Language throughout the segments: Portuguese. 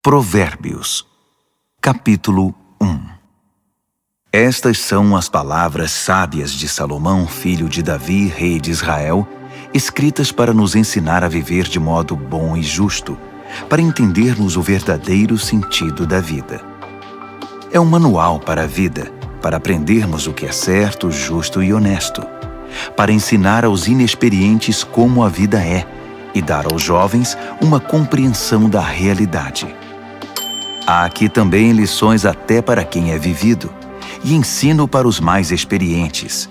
Provérbios, capítulo 1. Estas são as palavras sábias de Salomão, filho de Davi, rei de Israel, escritas para nos ensinar a viver de modo bom e justo, para entendermos o verdadeiro sentido da vida. É um manual para a vida, para aprendermos o que é certo, justo e honesto, para ensinar aos inexperientes como a vida é e dar aos jovens uma compreensão da realidade. Há aqui também lições até para quem é vivido, e ensino para os mais experientes.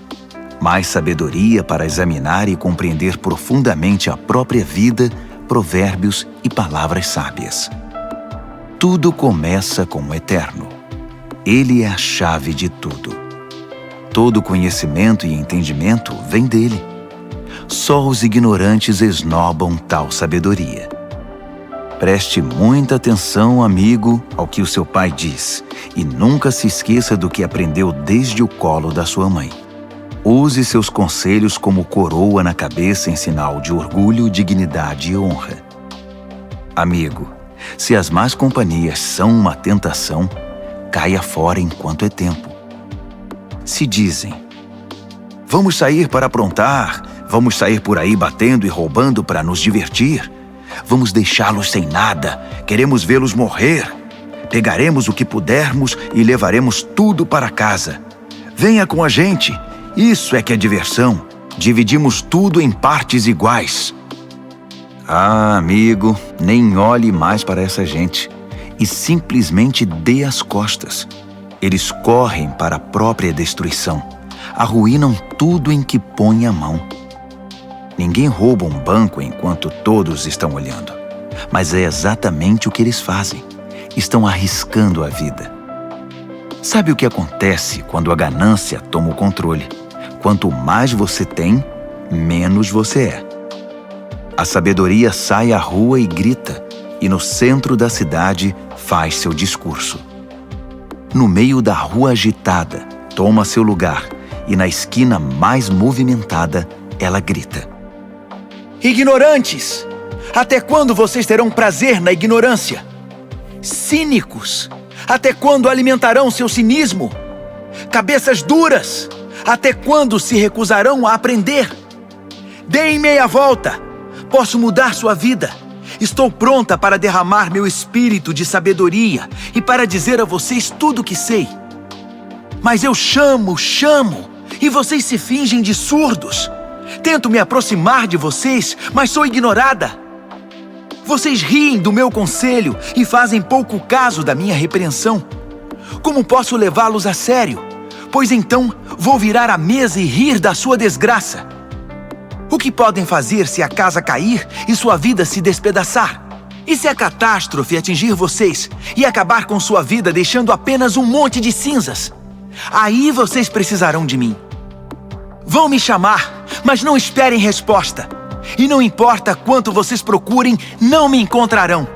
Mais sabedoria para examinar e compreender profundamente a própria vida, provérbios e palavras sábias. Tudo começa com o Eterno. Ele é a chave de tudo. Todo conhecimento e entendimento vem dele. Só os ignorantes esnobam tal sabedoria. Preste muita atenção, amigo, ao que o seu pai diz, e nunca se esqueça do que aprendeu desde o colo da sua mãe. Use seus conselhos como coroa na cabeça em sinal de orgulho, dignidade e honra. Amigo, se as más companhias são uma tentação, caia fora enquanto é tempo. Se dizem: vamos sair para aprontar, vamos sair por aí batendo e roubando para nos divertir, vamos deixá-los sem nada, queremos vê-los morrer. Pegaremos o que pudermos e levaremos tudo para casa. Venha com a gente, isso é que é diversão. Dividimos tudo em partes iguais. Ah, amigo, nem olhe mais para essa gente e simplesmente dê as costas. Eles correm para a própria destruição, arruinam tudo em que põe a mão. Ninguém rouba um banco enquanto todos estão olhando, mas é exatamente o que eles fazem. Estão arriscando a vida. Sabe o que acontece quando a ganância toma o controle? Quanto mais você tem, menos você é. A sabedoria sai à rua e grita, e no centro da cidade faz seu discurso. No meio da rua agitada, toma seu lugar, e na esquina mais movimentada, ela grita: ignorantes! Até quando vocês terão prazer na ignorância? Cínicos! Até quando alimentarão seu cinismo? Cabeças duras! Até quando se recusarão a aprender? Deem meia volta! Posso mudar sua vida! Estou pronta para derramar meu espírito de sabedoria e para dizer a vocês tudo o que sei. Mas eu chamo, e vocês se fingem de surdos. Tento me aproximar de vocês, mas sou ignorada. Vocês riem do meu conselho e fazem pouco caso da minha repreensão. Como posso levá-los a sério? Pois então vou virar a mesa e rir da sua desgraça. O que podem fazer se a casa cair e sua vida se despedaçar? E se a catástrofe atingir vocês e acabar com sua vida deixando apenas um monte de cinzas? Aí vocês precisarão de mim. Vão me chamar, mas não esperem resposta. E não importa quanto vocês procurem, não me encontrarão.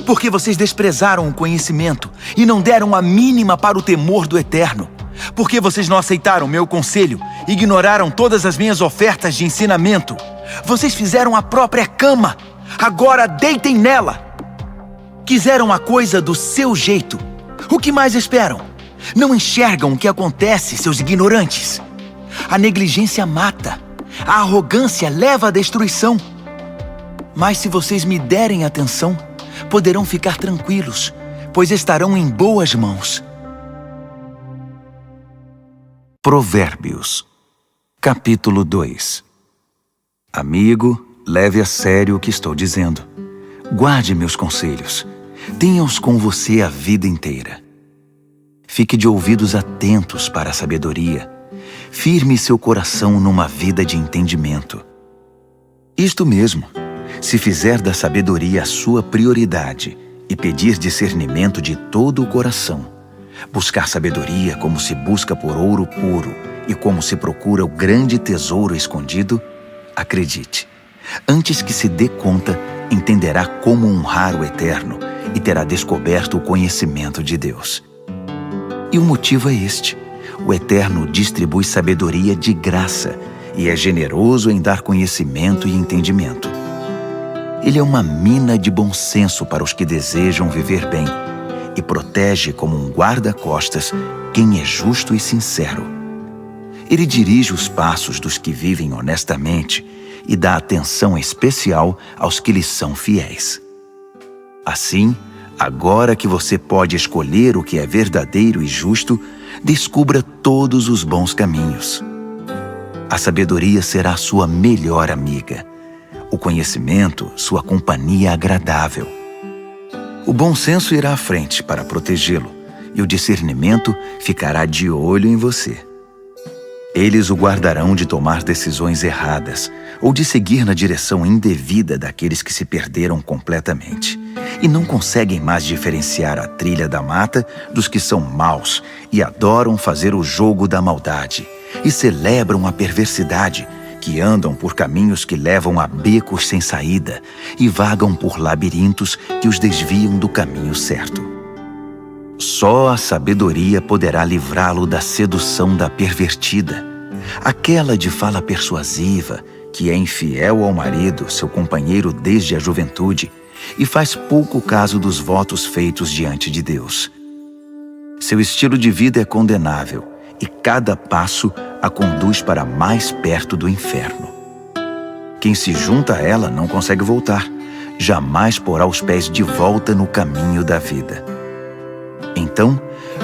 Porque vocês desprezaram o conhecimento e não deram a mínima para o temor do Eterno. Porque vocês não aceitaram meu conselho, ignoraram todas as minhas ofertas de ensinamento. Vocês fizeram a própria cama, agora deitem nela. Quiseram a coisa do seu jeito. O que mais esperam? Não enxergam o que acontece, seus ignorantes. A negligência mata. A arrogância leva à destruição. Mas se vocês me derem atenção, poderão ficar tranquilos, pois estarão em boas mãos. Provérbios, capítulo 2. Amigo, leve a sério o que estou dizendo. Guarde meus conselhos. Tenha-os com você a vida inteira. Fique de ouvidos atentos para a sabedoria. Firme seu coração numa vida de entendimento. Isto mesmo, se fizer da sabedoria a sua prioridade e pedir discernimento de todo o coração, buscar sabedoria como se busca por ouro puro e como se procura o grande tesouro escondido, acredite, antes que se dê conta, entenderá como honrar o Eterno e terá descoberto o conhecimento de Deus. E o motivo é este: o Eterno distribui sabedoria de graça e é generoso em dar conhecimento e entendimento. Ele é uma mina de bom senso para os que desejam viver bem e protege como um guarda-costas quem é justo e sincero. Ele dirige os passos dos que vivem honestamente e dá atenção especial aos que lhes são fiéis. Assim, agora que você pode escolher o que é verdadeiro e justo, descubra todos os bons caminhos. A sabedoria será sua melhor amiga. O conhecimento, sua companhia agradável. O bom senso irá à frente para protegê-lo, e o discernimento ficará de olho em você. Eles o guardarão de tomar decisões erradas ou de seguir na direção indevida daqueles que se perderam completamente e não conseguem mais diferenciar a trilha da mata dos que são maus e adoram fazer o jogo da maldade e celebram a perversidade, que andam por caminhos que levam a becos sem saída e vagam por labirintos que os desviam do caminho certo. Só a sabedoria poderá livrá-lo da sedução da pervertida, aquela de fala persuasiva, que é infiel ao marido, seu companheiro desde a juventude, e faz pouco caso dos votos feitos diante de Deus. Seu estilo de vida é condenável, e cada passo a conduz para mais perto do inferno. Quem se junta a ela não consegue voltar, jamais porá os pés de volta no caminho da vida. Então,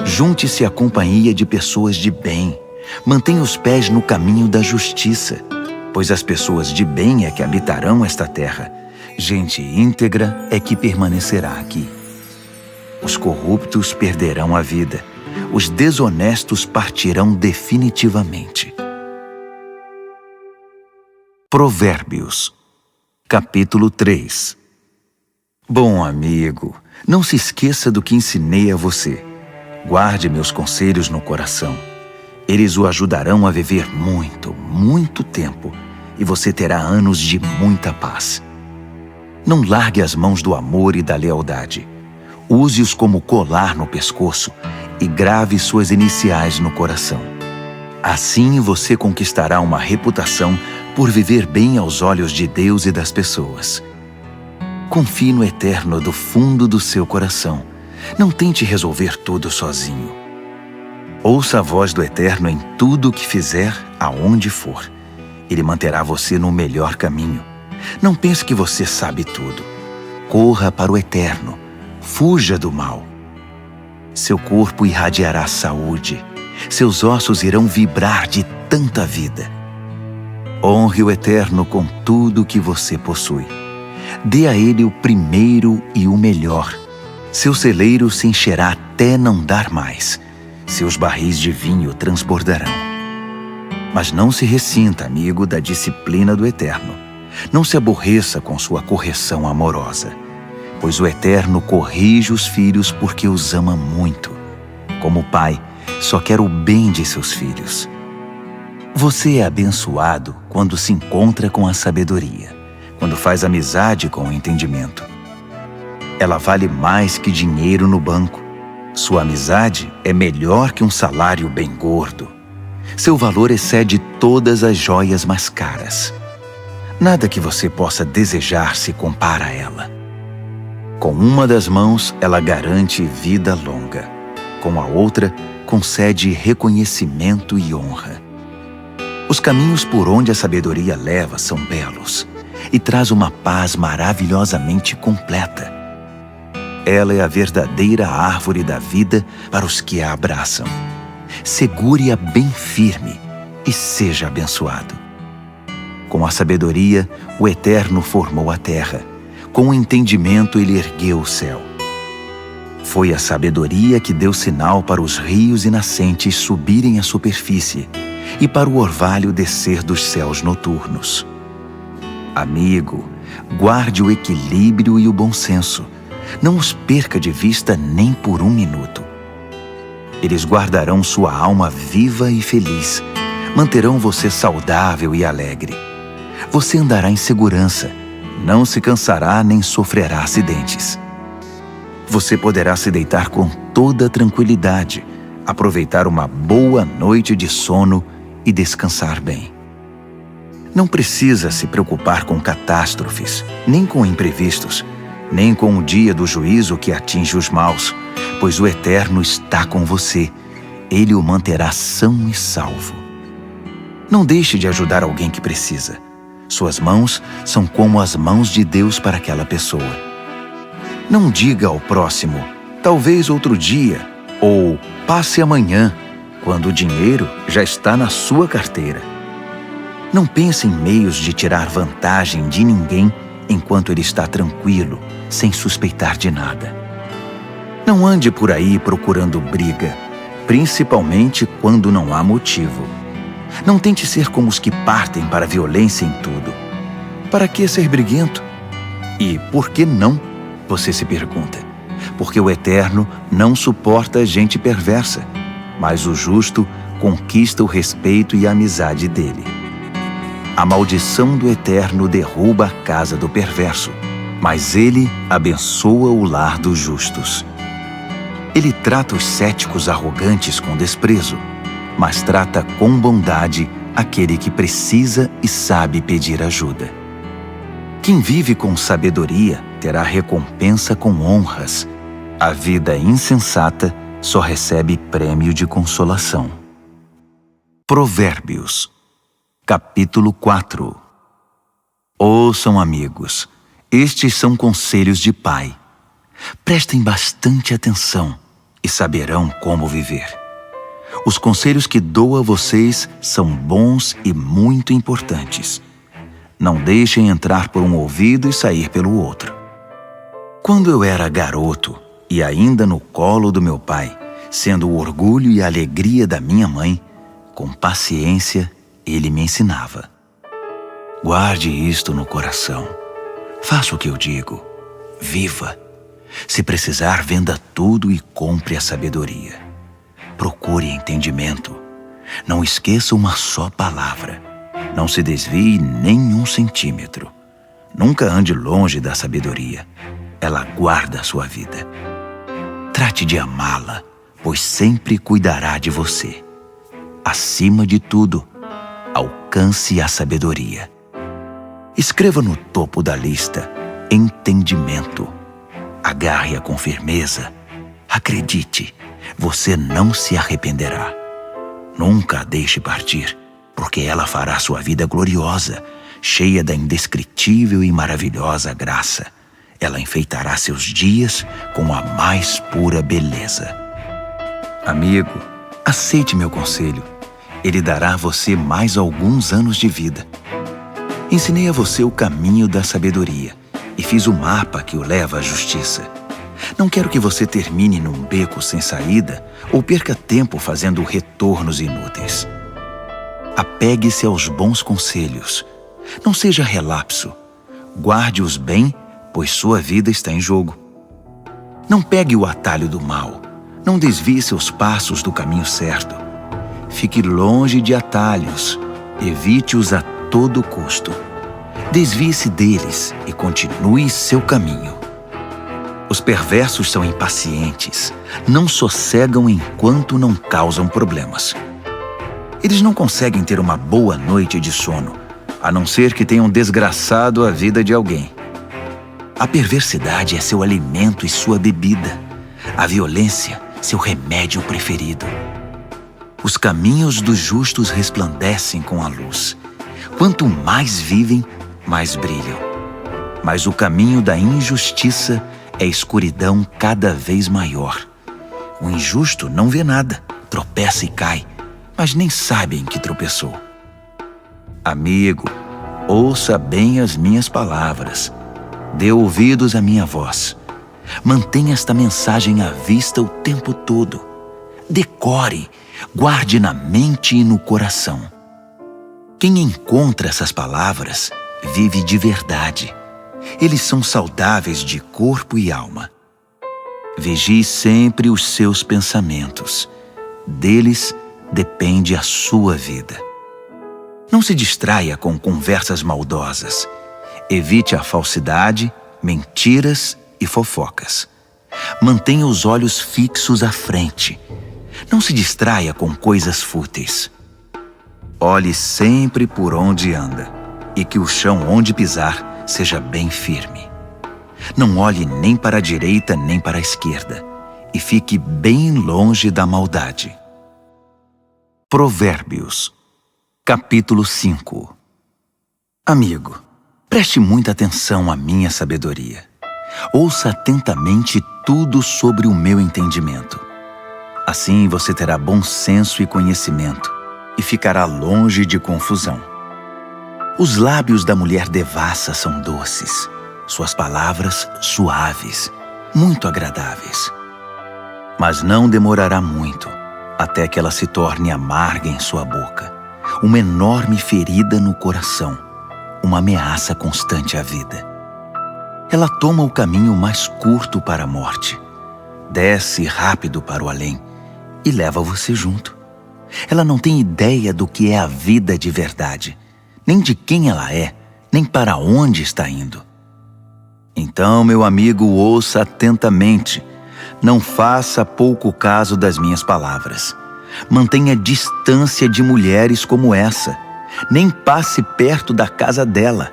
junte-se à companhia de pessoas de bem, mantenha os pés no caminho da justiça, pois as pessoas de bem é que habitarão esta terra. Gente íntegra é que permanecerá aqui. Os corruptos perderão a vida, os desonestos partirão definitivamente. Provérbios, capítulo 3. Bom amigo, não se esqueça do que ensinei a você. Guarde meus conselhos no coração. Eles o ajudarão a viver muito, muito tempo, e você terá anos de muita paz. Não largue as mãos do amor e da lealdade. Use-os como colar no pescoço e grave suas iniciais no coração. Assim você conquistará uma reputação por viver bem aos olhos de Deus e das pessoas. Confie no Eterno do fundo do seu coração. Não tente resolver tudo sozinho. Ouça a voz do Eterno em tudo o que fizer, aonde for. Ele manterá você no melhor caminho. Não pense que você sabe tudo. Corra para o Eterno. Fuja do mal. Seu corpo irradiará saúde. Seus ossos irão vibrar de tanta vida. Honre o Eterno com tudo o que você possui. Dê a Ele o primeiro e o melhor. Seu celeiro se encherá até não dar mais. Seus barris de vinho transbordarão. Mas não se ressinta, amigo, da disciplina do Eterno. Não se aborreça com sua correção amorosa, pois o Eterno corrige os filhos porque os ama muito. Como pai, só quer o bem de seus filhos. Você é abençoado quando se encontra com a sabedoria, quando faz amizade com o entendimento. Ela vale mais que dinheiro no banco. Sua amizade é melhor que um salário bem gordo. Seu valor excede todas as joias mais caras. Nada que você possa desejar se compara a ela. Com uma das mãos, ela garante vida longa. Com a outra, concede reconhecimento e honra. Os caminhos por onde a sabedoria leva são belos e traz uma paz maravilhosamente completa. Ela é a verdadeira árvore da vida para os que a abraçam. Segure-a bem firme e seja abençoado. Com a sabedoria, o Eterno formou a terra. Com o entendimento, ele ergueu o céu. Foi a sabedoria que deu sinal para os rios e nascentes subirem à superfície e para o orvalho descer dos céus noturnos. Amigo, guarde o equilíbrio e o bom senso. Não os perca de vista nem por um minuto. Eles guardarão sua alma viva e feliz. Manterão você saudável e alegre. Você andará em segurança. Não se cansará nem sofrerá acidentes. Você poderá se deitar com toda tranquilidade, aproveitar uma boa noite de sono e descansar bem. Não precisa se preocupar com catástrofes, nem com imprevistos, nem com o dia do juízo que atinge os maus, pois o Eterno está com você. Ele o manterá são e salvo. Não deixe de ajudar alguém que precisa. Suas mãos são como as mãos de Deus para aquela pessoa. Não diga ao próximo, talvez outro dia, ou passe amanhã, quando o dinheiro já está na sua carteira. Não pense em meios de tirar vantagem de ninguém enquanto ele está tranquilo, sem suspeitar de nada. Não ande por aí procurando briga, principalmente quando não há motivo. Não tente ser como os que partem para a violência em tudo. Para que ser briguento? E por que não? Você se pergunta. Porque o Eterno não suporta gente perversa, mas o justo conquista o respeito e a amizade dele. A maldição do Eterno derruba a casa do perverso, mas ele abençoa o lar dos justos. Ele trata os céticos arrogantes com desprezo, mas trata com bondade aquele que precisa e sabe pedir ajuda. Quem vive com sabedoria terá recompensa com honras. A vida insensata só recebe prêmio de consolação. Provérbios, capítulo 4. Ouçam, amigos, estes são conselhos de pai. Prestem bastante atenção e saberão como viver. Os conselhos que dou a vocês são bons e muito importantes. Não deixem entrar por um ouvido e sair pelo outro. Quando eu era garoto e ainda no colo do meu pai, sendo o orgulho e a alegria da minha mãe, com paciência ele me ensinava. Guarde isto no coração. Faça o que eu digo. Viva. Se precisar, venda tudo e compre a sabedoria. Procure entendimento. Não esqueça uma só palavra. Não se desvie nem um centímetro. Nunca ande longe da sabedoria. Ela guarda a sua vida. Trate de amá-la, pois sempre cuidará de você. Acima de tudo, alcance a sabedoria. Escreva no topo da lista entendimento. Agarre-a com firmeza. Acredite, você não se arrependerá. Nunca a deixe partir, porque ela fará sua vida gloriosa, cheia da indescritível e maravilhosa graça. Ela enfeitará seus dias com a mais pura beleza. Amigo, aceite meu conselho. Ele dará a você mais alguns anos de vida. Ensinei a você o caminho da sabedoria e fiz o mapa que o leva à justiça. Não quero que você termine num beco sem saída ou perca tempo fazendo retornos inúteis. Apegue-se aos bons conselhos. Não seja relapso. Guarde-os bem, pois sua vida está em jogo. Não pegue o atalho do mal. Não desvie seus passos do caminho certo. Fique longe de atalhos. Evite-os a todo custo. Desvie-se deles e continue seu caminho. Os perversos são impacientes. Não sossegam enquanto não causam problemas. Eles não conseguem ter uma boa noite de sono, a não ser que tenham desgraçado a vida de alguém. A perversidade é seu alimento e sua bebida. A violência, seu remédio preferido. Os caminhos dos justos resplandecem com a luz. Quanto mais vivem, mais brilham. Mas o caminho da injustiça é escuridão cada vez maior. O injusto não vê nada, tropeça e cai, mas nem sabe em que tropeçou. Amigo, ouça bem as minhas palavras. Dê ouvidos à minha voz. Mantenha esta mensagem à vista o tempo todo. Decore, guarde na mente e no coração. Quem encontra essas palavras vive de verdade. Eles são saudáveis de corpo e alma. Vigie sempre os seus pensamentos. Deles depende a sua vida. Não se distraia com conversas maldosas. Evite a falsidade, mentiras e fofocas. Mantenha os olhos fixos à frente. Não se distraia com coisas fúteis. Olhe sempre por onde anda. e que o chão onde pisar seja bem firme. Não olhe nem para a direita nem para a esquerda, e fique bem longe da maldade. Provérbios, capítulo 5. Amigo, preste muita atenção à minha sabedoria. Ouça atentamente tudo sobre o meu entendimento. Assim você terá bom senso e conhecimento, e ficará longe de confusão. Os lábios da mulher devassa são doces, suas palavras suaves, muito agradáveis. Mas não demorará muito, até que ela se torne amarga em sua boca, uma enorme ferida no coração, uma ameaça constante à vida. Ela toma o caminho mais curto para a morte, desce rápido para o além e leva você junto. Ela não tem ideia do que é a vida de verdade, nem de quem ela é, nem para onde está indo. Então, meu amigo, ouça atentamente. Não faça pouco caso das minhas palavras. Mantenha distância de mulheres como essa. Nem passe perto da casa dela.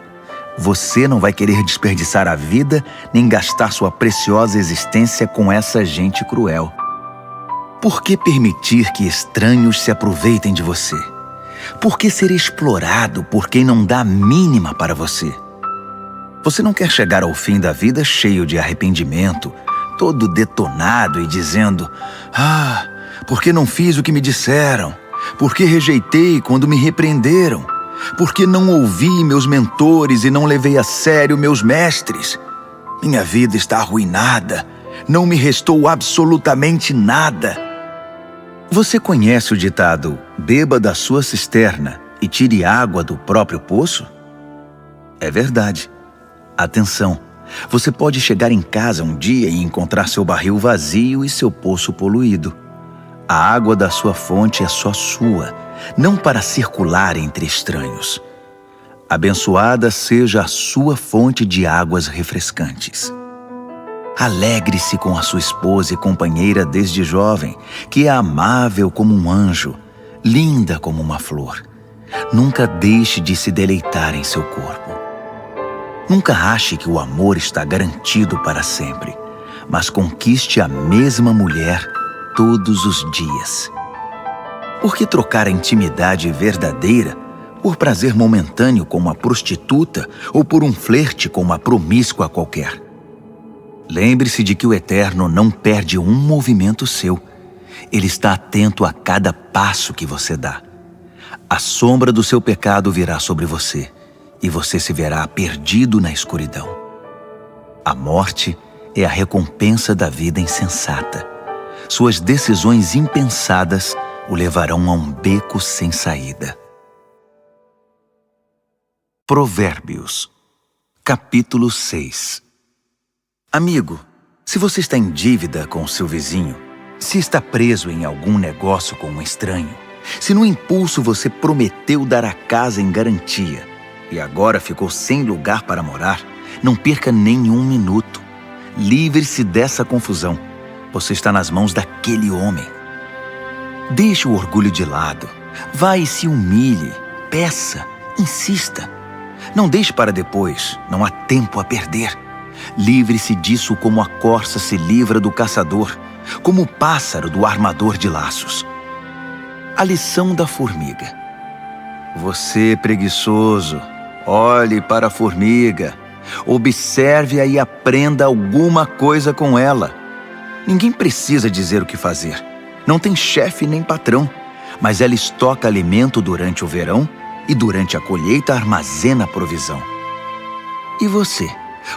Você não vai querer desperdiçar a vida nem gastar sua preciosa existência com essa gente cruel. Por que permitir que estranhos se aproveitem de você? Por que ser explorado por quem não dá a mínima para você? Você não quer chegar ao fim da vida cheio de arrependimento, todo detonado e dizendo: "Ah, por que não fiz o que me disseram? Por que rejeitei quando me repreenderam? Por que não ouvi meus mentores e não levei a sério meus mestres? Minha vida está arruinada, não me restou absolutamente nada." Você conhece o ditado: "Beba da sua cisterna e tire água do próprio poço"? É verdade. Atenção, você pode chegar em casa um dia e encontrar seu barril vazio e seu poço poluído. A água da sua fonte é só sua, não para circular entre estranhos. Abençoada seja a sua fonte de águas refrescantes. Alegre-se com a sua esposa e companheira desde jovem, que é amável como um anjo, linda como uma flor. Nunca deixe de se deleitar em seu corpo. Nunca ache que o amor está garantido para sempre, mas conquiste a mesma mulher todos os dias. Por que trocar a intimidade verdadeira por prazer momentâneo com uma prostituta ou por um flerte com uma promíscua qualquer? Lembre-se de que o Eterno não perde um movimento seu. Ele está atento a cada passo que você dá. A sombra do seu pecado virá sobre você, e você se verá perdido na escuridão. A morte é a recompensa da vida insensata. Suas decisões impensadas o levarão a um beco sem saída. Provérbios, capítulo 6. Amigo, se você está em dívida com o seu vizinho, se está preso em algum negócio com um estranho, se no impulso você prometeu dar a casa em garantia e agora ficou sem lugar para morar, não perca nenhum minuto. Livre-se dessa confusão. Você está nas mãos daquele homem. Deixe o orgulho de lado. Vá e se humilhe. Peça. Insista. Não deixe para depois. Não há tempo a perder. Livre-se disso como a corça se livra do caçador, como o pássaro do armador de laços. A lição da formiga. Você, preguiçoso, olhe para a formiga, observe-a e aprenda alguma coisa com ela. Ninguém precisa dizer o que fazer. Não tem chefe nem patrão, mas ela estoca alimento durante o verão e durante a colheita armazena provisão. E você,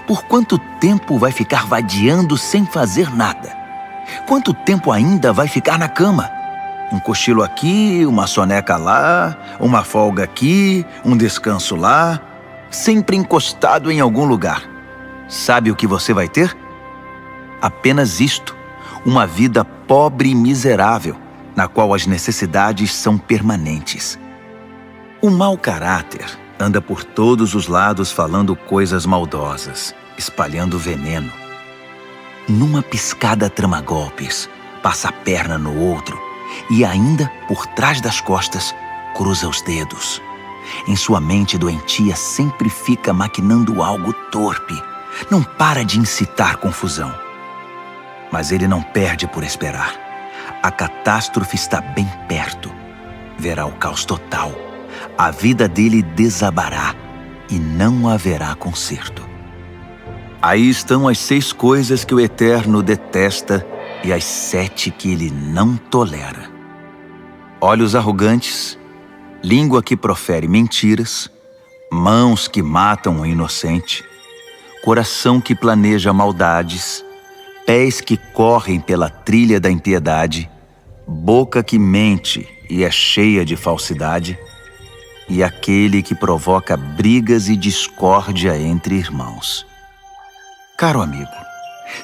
por quanto tempo vai ficar vadiando sem fazer nada? Quanto tempo ainda vai ficar na cama? Um cochilo aqui, uma soneca lá, uma folga aqui, um descanso lá, sempre encostado em algum lugar. Sabe o que você vai ter? Apenas isto, uma vida pobre e miserável, na qual as necessidades são permanentes. O mau caráter anda por todos os lados falando coisas maldosas, espalhando veneno. Numa piscada trama golpes, passa a perna no outro, e ainda, por trás das costas, cruza os dedos. Em sua mente doentia sempre fica maquinando algo torpe. Não para de incitar confusão. Mas ele não perde por esperar. A catástrofe está bem perto. Verá o caos total. A vida dele desabará e não haverá conserto. Aí estão as 6 coisas que o Eterno detesta e as 7 que ele não tolera: olhos arrogantes, língua que profere mentiras, mãos que matam o inocente, coração que planeja maldades, pés que correm pela trilha da impiedade, boca que mente e é cheia de falsidade, e aquele que provoca brigas e discórdia entre irmãos. Caro amigo,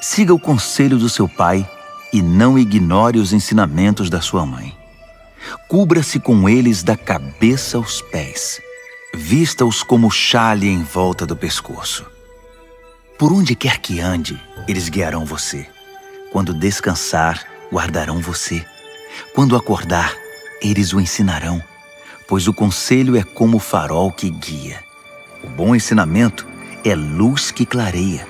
siga o conselho do seu pai e não ignore os ensinamentos da sua mãe. Cubra-se com eles da cabeça aos pés. Vista-os como xale em volta do pescoço. Por onde quer que ande, eles guiarão você. Quando descansar, guardarão você. Quando acordar, eles o ensinarão, pois o conselho é como o farol que guia. O bom ensinamento é luz que clareia.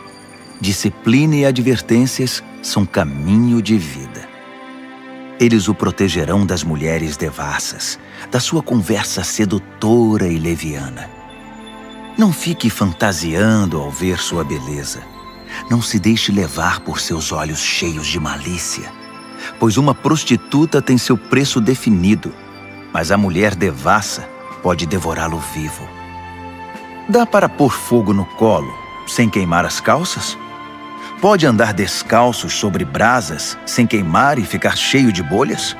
Disciplina e advertências são caminho de vida. Eles o protegerão das mulheres devassas, da sua conversa sedutora e leviana. Não fique fantasiando ao ver sua beleza. Não se deixe levar por seus olhos cheios de malícia, pois uma prostituta tem seu preço definido, mas a mulher devassa pode devorá-lo vivo. Dá para pôr fogo no colo sem queimar as calças? Pode andar descalços sobre brasas sem queimar e ficar cheio de bolhas?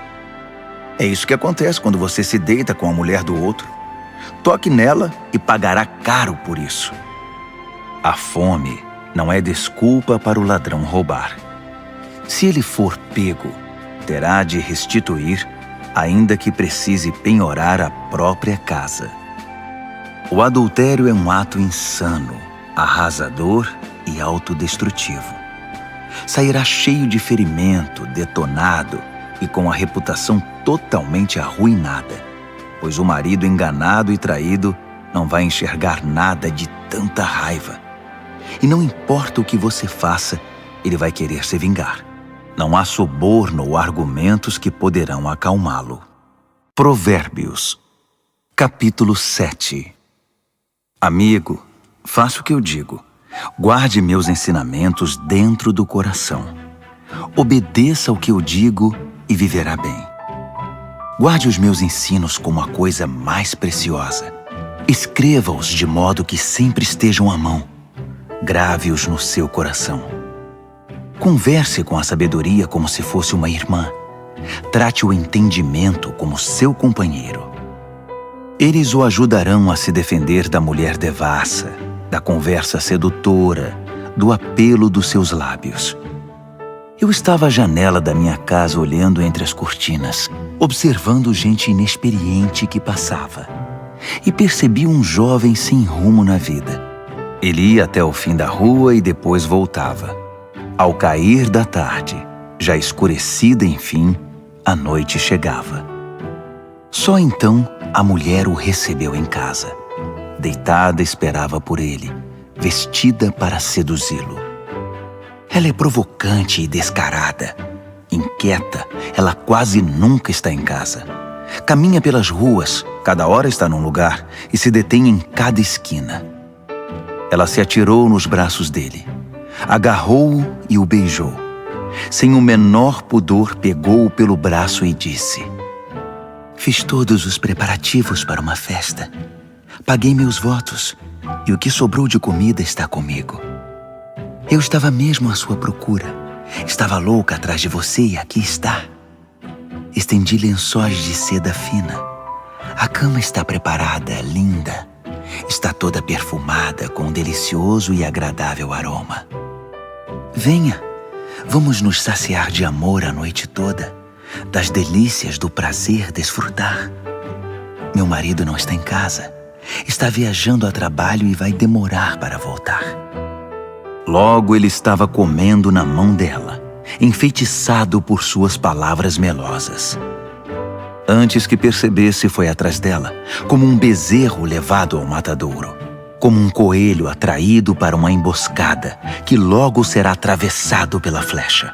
É isso que acontece quando você se deita com a mulher do outro. Toque nela e pagará caro por isso. A fome não é desculpa para o ladrão roubar. Se ele for pego, terá de restituir, ainda que precise penhorar a própria casa. O adultério é um ato insano, arrasador e autodestrutivo. Sairá cheio de ferimento, detonado e com a reputação totalmente arruinada, pois o marido enganado e traído não vai enxergar nada de tanta raiva. E não importa o que você faça, ele vai querer se vingar. Não há suborno ou argumentos que poderão acalmá-lo. Provérbios, capítulo 7. Amigo, faça o que eu digo. Guarde meus ensinamentos dentro do coração. Obedeça ao que eu digo e viverá bem. Guarde os meus ensinos como a coisa mais preciosa. Escreva-os de modo que sempre estejam à mão. Grave-os no seu coração. Converse com a sabedoria como se fosse uma irmã. Trate o entendimento como seu companheiro. Eles o ajudarão a se defender da mulher devassa, da conversa sedutora, do apelo dos seus lábios. Eu estava à janela da minha casa olhando entre as cortinas, observando gente inexperiente que passava, e percebi um jovem sem rumo na vida. Ele ia até o fim da rua e depois voltava. Ao cair da tarde, já escurecida enfim, a noite chegava. Só então a mulher o recebeu em casa. Deitada esperava por ele, vestida para seduzi-lo. Ela é provocante e descarada. Inquieta, ela quase nunca está em casa. Caminha pelas ruas, cada hora está num lugar e se detém em cada esquina. Ela se atirou nos braços dele, agarrou-o e o beijou. Sem o menor pudor, pegou-o pelo braço e disse: "Fiz todos os preparativos para uma festa. Paguei meus votos e o que sobrou de comida está comigo. Eu estava mesmo à sua procura. Estava louca atrás de você e aqui está. Estendi lençóis de seda fina. A cama está preparada, linda. Está toda perfumada com um delicioso e agradável aroma. Venha, vamos nos saciar de amor a noite toda, das delícias do prazer desfrutar. Meu marido não está em casa. Está viajando a trabalho e vai demorar para voltar." Logo ele estava comendo na mão dela, enfeitiçado por suas palavras melosas. Antes que percebesse, foi atrás dela, como um bezerro levado ao matadouro, como um coelho atraído para uma emboscada, que logo será atravessado pela flecha,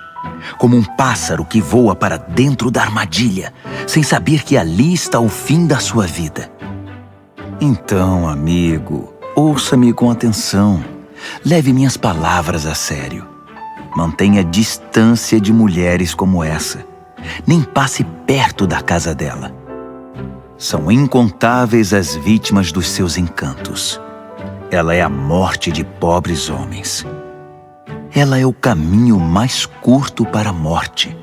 como um pássaro que voa para dentro da armadilha, sem saber que ali está o fim da sua vida. Então, amigo, ouça-me com atenção. Leve minhas palavras a sério. Mantenha distância de mulheres como essa. Nem passe perto da casa dela. São incontáveis as vítimas dos seus encantos. Ela é a morte de pobres homens. Ela é o caminho mais curto para a morte.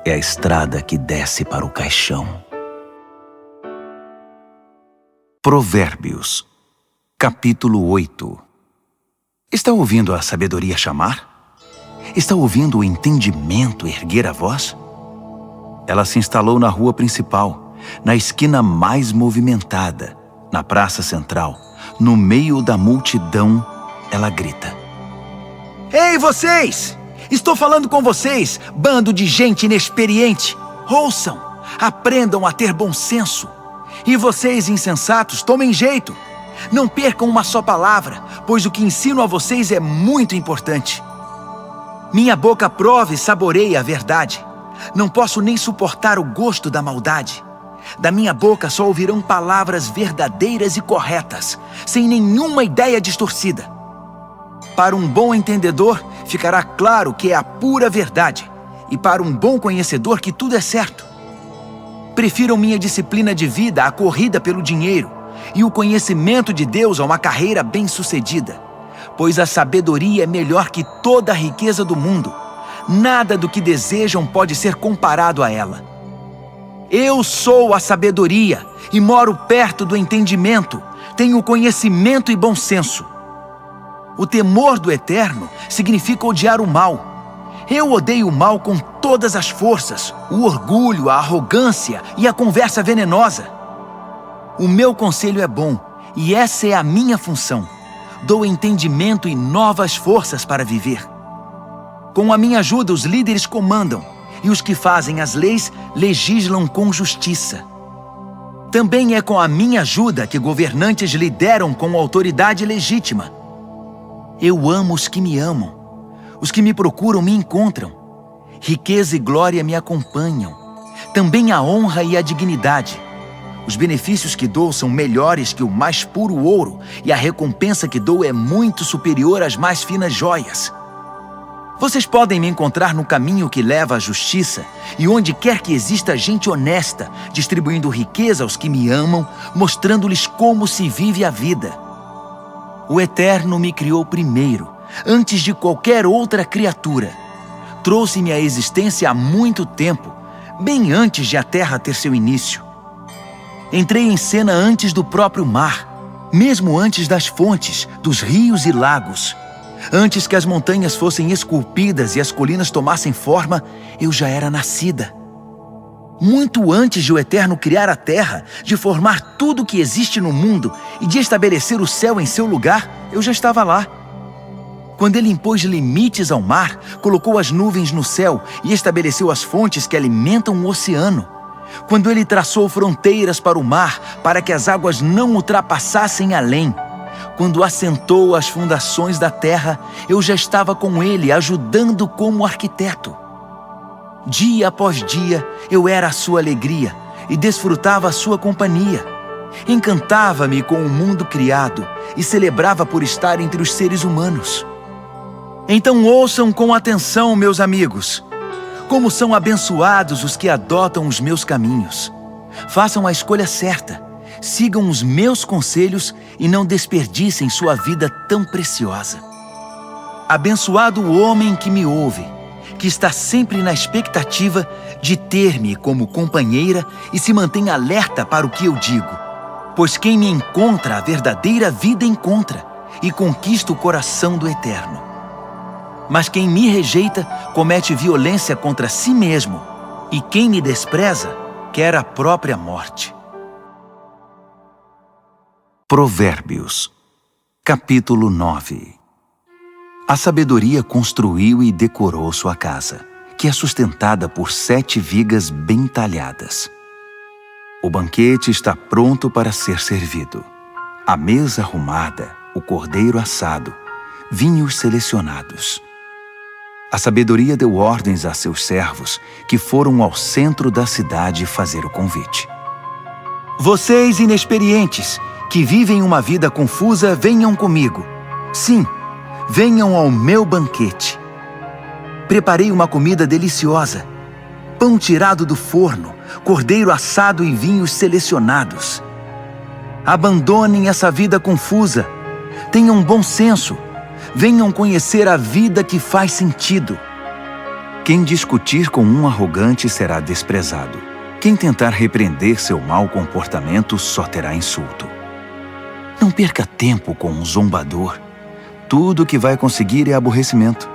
É a estrada que desce para o caixão. Provérbios, capítulo 8. Está ouvindo a sabedoria chamar? Está ouvindo o entendimento erguer a voz? Ela se instalou na rua principal, na esquina mais movimentada, na praça central, no meio da multidão, ela grita: Ei, vocês! Estou falando com vocês, bando de gente inexperiente! Ouçam! Aprendam a ter bom senso! E vocês, insensatos, tomem jeito! Não percam uma só palavra, pois o que ensino a vocês é muito importante. Minha boca prova e saboreia a verdade. Não posso nem suportar o gosto da maldade. Da minha boca só ouvirão palavras verdadeiras e corretas, sem nenhuma ideia distorcida. Para um bom entendedor, ficará claro que é a pura verdade, e para um bom conhecedor que tudo é certo. Prefiram minha disciplina de vida à corrida pelo dinheiro, e o conhecimento de Deus a uma carreira bem-sucedida, pois a sabedoria é melhor que toda a riqueza do mundo. Nada do que desejam pode ser comparado a ela. Eu sou a sabedoria e moro perto do entendimento, tenho conhecimento e bom senso. O temor do Eterno significa odiar o mal. Eu odeio o mal com todas as forças, o orgulho, a arrogância e a conversa venenosa. O meu conselho é bom, e essa é a minha função. Dou entendimento e novas forças para viver. Com a minha ajuda, os líderes comandam, e os que fazem as leis legislam com justiça. Também é com a minha ajuda que governantes lideram com autoridade legítima. Eu amo os que me amam. Os que me procuram me encontram. Riqueza e glória me acompanham. Também a honra e a dignidade. Os benefícios que dou são melhores que o mais puro ouro, e a recompensa que dou é muito superior às mais finas joias. Vocês podem me encontrar no caminho que leva à justiça, e onde quer que exista gente honesta, distribuindo riqueza aos que me amam, mostrando-lhes como se vive a vida. O Eterno me criou primeiro, antes de qualquer outra criatura. Trouxe-me à existência há muito tempo, bem antes de a terra ter seu início. Entrei em cena antes do próprio mar, mesmo antes das fontes, dos rios e lagos. Antes que as montanhas fossem esculpidas e as colinas tomassem forma, eu já era nascida. Muito antes de o Eterno criar a terra, de formar tudo o que existe no mundo e de estabelecer o céu em seu lugar, eu já estava lá. Quando ele impôs limites ao mar, colocou as nuvens no céu e estabeleceu as fontes que alimentam o oceano. Quando ele traçou fronteiras para o mar, para que as águas não ultrapassassem além. Quando assentou as fundações da terra, eu já estava com ele, ajudando como arquiteto. Dia após dia, eu era a sua alegria e desfrutava a sua companhia. Encantava-me com o mundo criado e celebrava por estar entre os seres humanos. Então ouçam com atenção, meus amigos. Como são abençoados os que adotam os meus caminhos. Façam a escolha certa. Sigam os meus conselhos e não desperdicem sua vida tão preciosa. Abençoado o homem que me ouve, que está sempre na expectativa de ter-me como companheira e se mantém alerta para o que eu digo. Pois quem me encontra a verdadeira vida encontra e conquista o coração do Eterno. Mas quem me rejeita comete violência contra si mesmo, e quem me despreza quer a própria morte. Provérbios, capítulo 9. A sabedoria construiu e decorou sua casa, que é sustentada por 7 vigas bem talhadas. O banquete está pronto para ser servido. A mesa arrumada, o cordeiro assado, vinhos selecionados. A sabedoria deu ordens a seus servos, que foram ao centro da cidade fazer o convite. Vocês inexperientes, que vivem uma vida confusa, venham comigo. Sim, venham ao meu banquete. Preparei uma comida deliciosa. Pão tirado do forno, cordeiro assado e vinhos selecionados. Abandonem essa vida confusa. Tenham bom senso. Venham conhecer a vida que faz sentido. Quem discutir com um arrogante será desprezado. Quem tentar repreender seu mau comportamento só terá insulto. Não perca tempo com um zombador. Tudo o que vai conseguir é aborrecimento.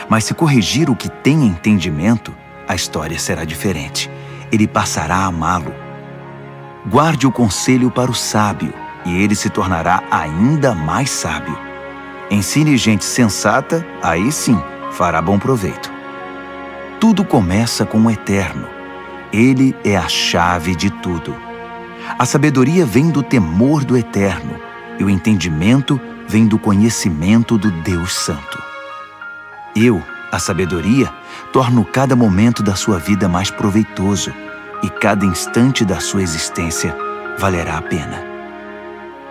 Mas se corrigir o que tem entendimento, a história será diferente. Ele passará a amá-lo. Guarde o conselho para o sábio, e ele se tornará ainda mais sábio. Ensine gente sensata, aí sim, fará bom proveito. Tudo começa com o Eterno. Ele é a chave de tudo. A sabedoria vem do temor do Eterno, e o entendimento vem do conhecimento do Deus Santo. Eu, a sabedoria, torno cada momento da sua vida mais proveitoso, e cada instante da sua existência valerá a pena.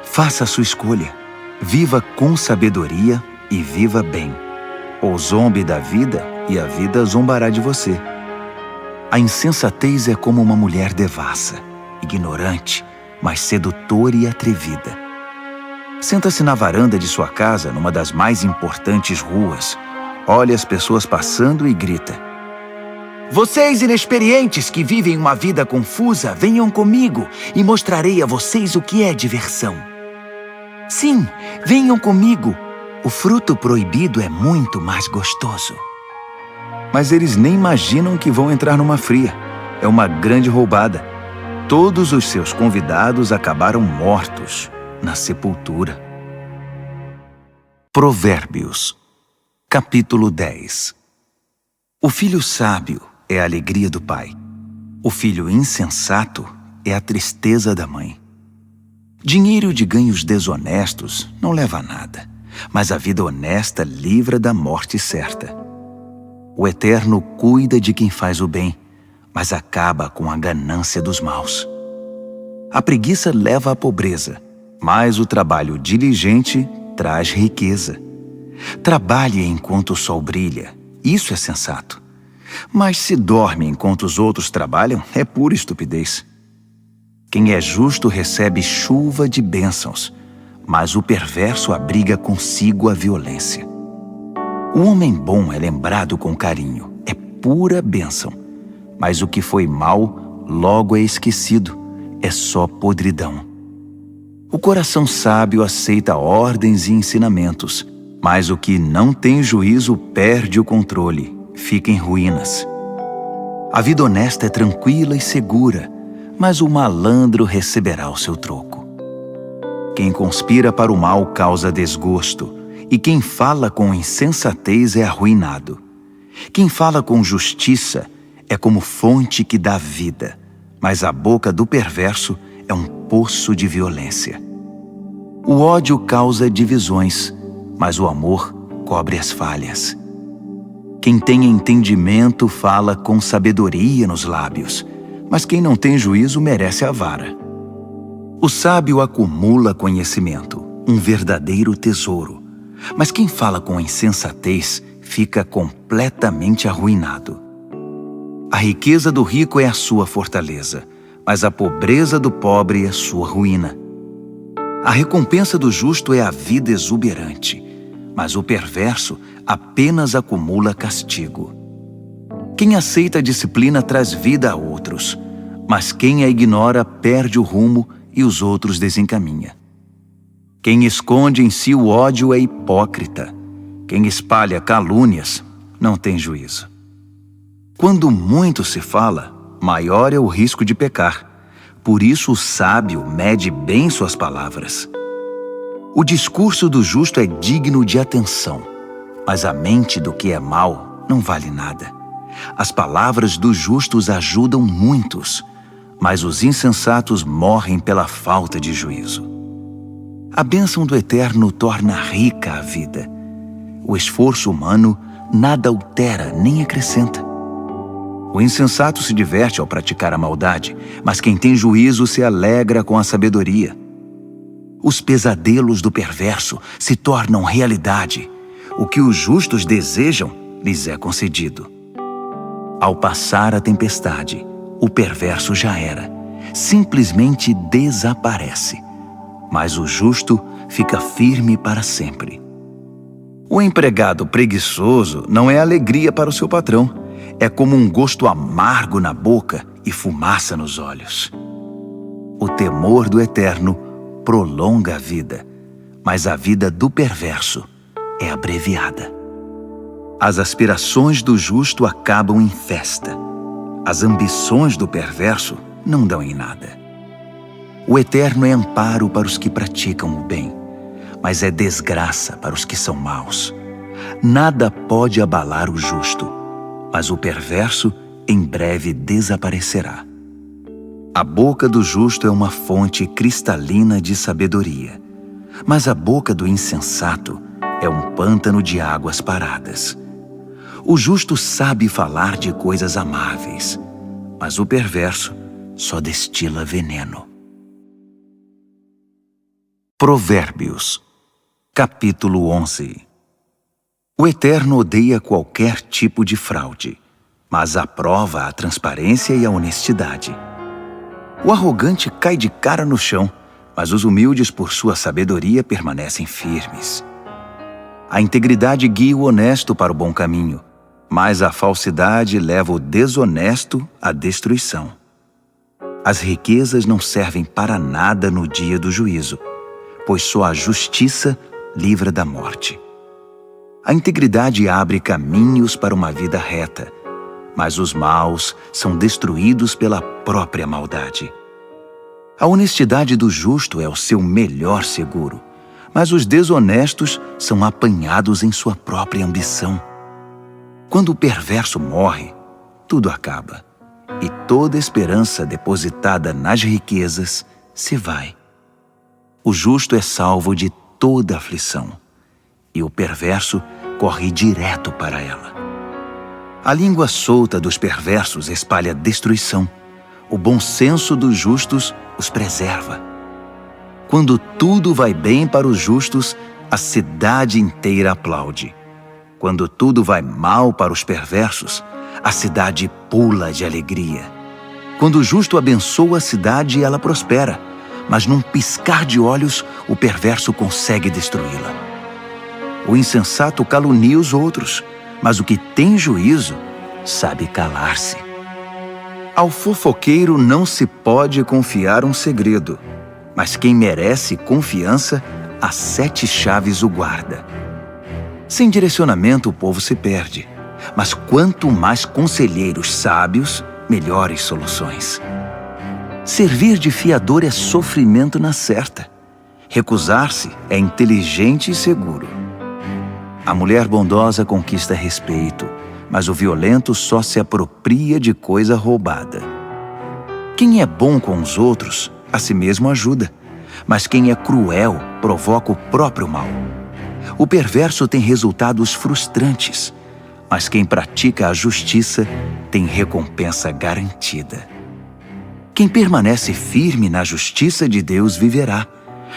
Faça a sua escolha. Viva com sabedoria e viva bem. Ou zombe da vida e a vida zombará de você. A insensatez é como uma mulher devassa, ignorante, mas sedutora e atrevida. Senta-se na varanda de sua casa, numa das mais importantes ruas. Olha as pessoas passando e grita: Vocês inexperientes que vivem uma vida confusa, venham comigo e mostrarei a vocês o que é diversão. Sim, venham comigo. O fruto proibido é muito mais gostoso. Mas eles nem imaginam que vão entrar numa fria. É uma grande roubada. Todos os seus convidados acabaram mortos na sepultura. Provérbios, capítulo 10. O filho sábio é a alegria do pai. O filho insensato é a tristeza da mãe. Dinheiro de ganhos desonestos não leva a nada, mas a vida honesta livra da morte certa. O Eterno cuida de quem faz o bem, mas acaba com a ganância dos maus. A preguiça leva à pobreza, mas o trabalho diligente traz riqueza. Trabalhe enquanto o sol brilha, isso é sensato. Mas se dorme enquanto os outros trabalham, é pura estupidez. Quem é justo recebe chuva de bênçãos, mas o perverso abriga consigo a violência. O homem bom é lembrado com carinho, é pura bênção, mas o que foi mal logo é esquecido, é só podridão. O coração sábio aceita ordens e ensinamentos, mas o que não tem juízo perde o controle, fica em ruínas. A vida honesta é tranquila e segura, mas o malandro receberá o seu troco. Quem conspira para o mal causa desgosto, e quem fala com insensatez é arruinado. Quem fala com justiça é como fonte que dá vida, mas a boca do perverso é um poço de violência. O ódio causa divisões, mas o amor cobre as falhas. Quem tem entendimento fala com sabedoria nos lábios, mas quem não tem juízo merece a vara. O sábio acumula conhecimento, um verdadeiro tesouro, mas quem fala com insensatez fica completamente arruinado. A riqueza do rico é a sua fortaleza, mas a pobreza do pobre é sua ruína. A recompensa do justo é a vida exuberante, mas o perverso apenas acumula castigo. Quem aceita a disciplina traz vida a outros, mas quem a ignora perde o rumo e os outros desencaminha. Quem esconde em si o ódio é hipócrita. Quem espalha calúnias não tem juízo. Quando muito se fala, maior é o risco de pecar. Por isso o sábio mede bem suas palavras. O discurso do justo é digno de atenção, mas a mente do que é mau não vale nada. As palavras dos justos ajudam muitos, mas os insensatos morrem pela falta de juízo. A bênção do Eterno torna rica a vida. O esforço humano nada altera nem acrescenta. O insensato se diverte ao praticar a maldade, mas quem tem juízo se alegra com a sabedoria. Os pesadelos do perverso se tornam realidade. O que os justos desejam lhes é concedido. Ao passar a tempestade, o perverso já era, simplesmente desaparece. Mas o justo fica firme para sempre. O empregado preguiçoso não é alegria para o seu patrão. É como um gosto amargo na boca e fumaça nos olhos. O temor do Eterno prolonga a vida, mas a vida do perverso é abreviada. As aspirações do justo acabam em festa. As ambições do perverso não dão em nada. O Eterno é amparo para os que praticam o bem, mas é desgraça para os que são maus. Nada pode abalar o justo, mas o perverso em breve desaparecerá. A boca do justo é uma fonte cristalina de sabedoria, mas a boca do insensato é um pântano de águas paradas. O justo sabe falar de coisas amáveis, mas o perverso só destila veneno. Provérbios, capítulo 11. O Eterno odeia qualquer tipo de fraude, mas aprova a transparência e a honestidade. O arrogante cai de cara no chão, mas os humildes, por sua sabedoria, permanecem firmes. A integridade guia o honesto para o bom caminho, mas a falsidade leva o desonesto à destruição. As riquezas não servem para nada no dia do juízo, pois só a justiça livra da morte. A integridade abre caminhos para uma vida reta, mas os maus são destruídos pela própria maldade. A honestidade do justo é o seu melhor seguro, mas os desonestos são apanhados em sua própria ambição. Quando o perverso morre, tudo acaba, e toda esperança depositada nas riquezas se vai. O justo é salvo de toda aflição, e o perverso corre direto para ela. A língua solta dos perversos espalha destruição. O bom senso dos justos os preserva. Quando tudo vai bem para os justos, a cidade inteira aplaude. Quando tudo vai mal para os perversos, a cidade pula de alegria. Quando o justo abençoa a cidade, ela prospera, mas num piscar de olhos, o perverso consegue destruí-la. O insensato calunia os outros, mas o que tem juízo sabe calar-se. Ao fofoqueiro não se pode confiar um segredo, mas quem merece confiança, a 7 chaves o guarda. Sem direcionamento o povo se perde, mas quanto mais conselheiros sábios, melhores soluções. Servir de fiador é sofrimento na certa. Recusar-se é inteligente e seguro. A mulher bondosa conquista respeito, mas o violento só se apropria de coisa roubada. Quem é bom com os outros, a si mesmo ajuda, mas quem é cruel provoca o próprio mal. O perverso tem resultados frustrantes, mas quem pratica a justiça tem recompensa garantida. Quem permanece firme na justiça de Deus viverá,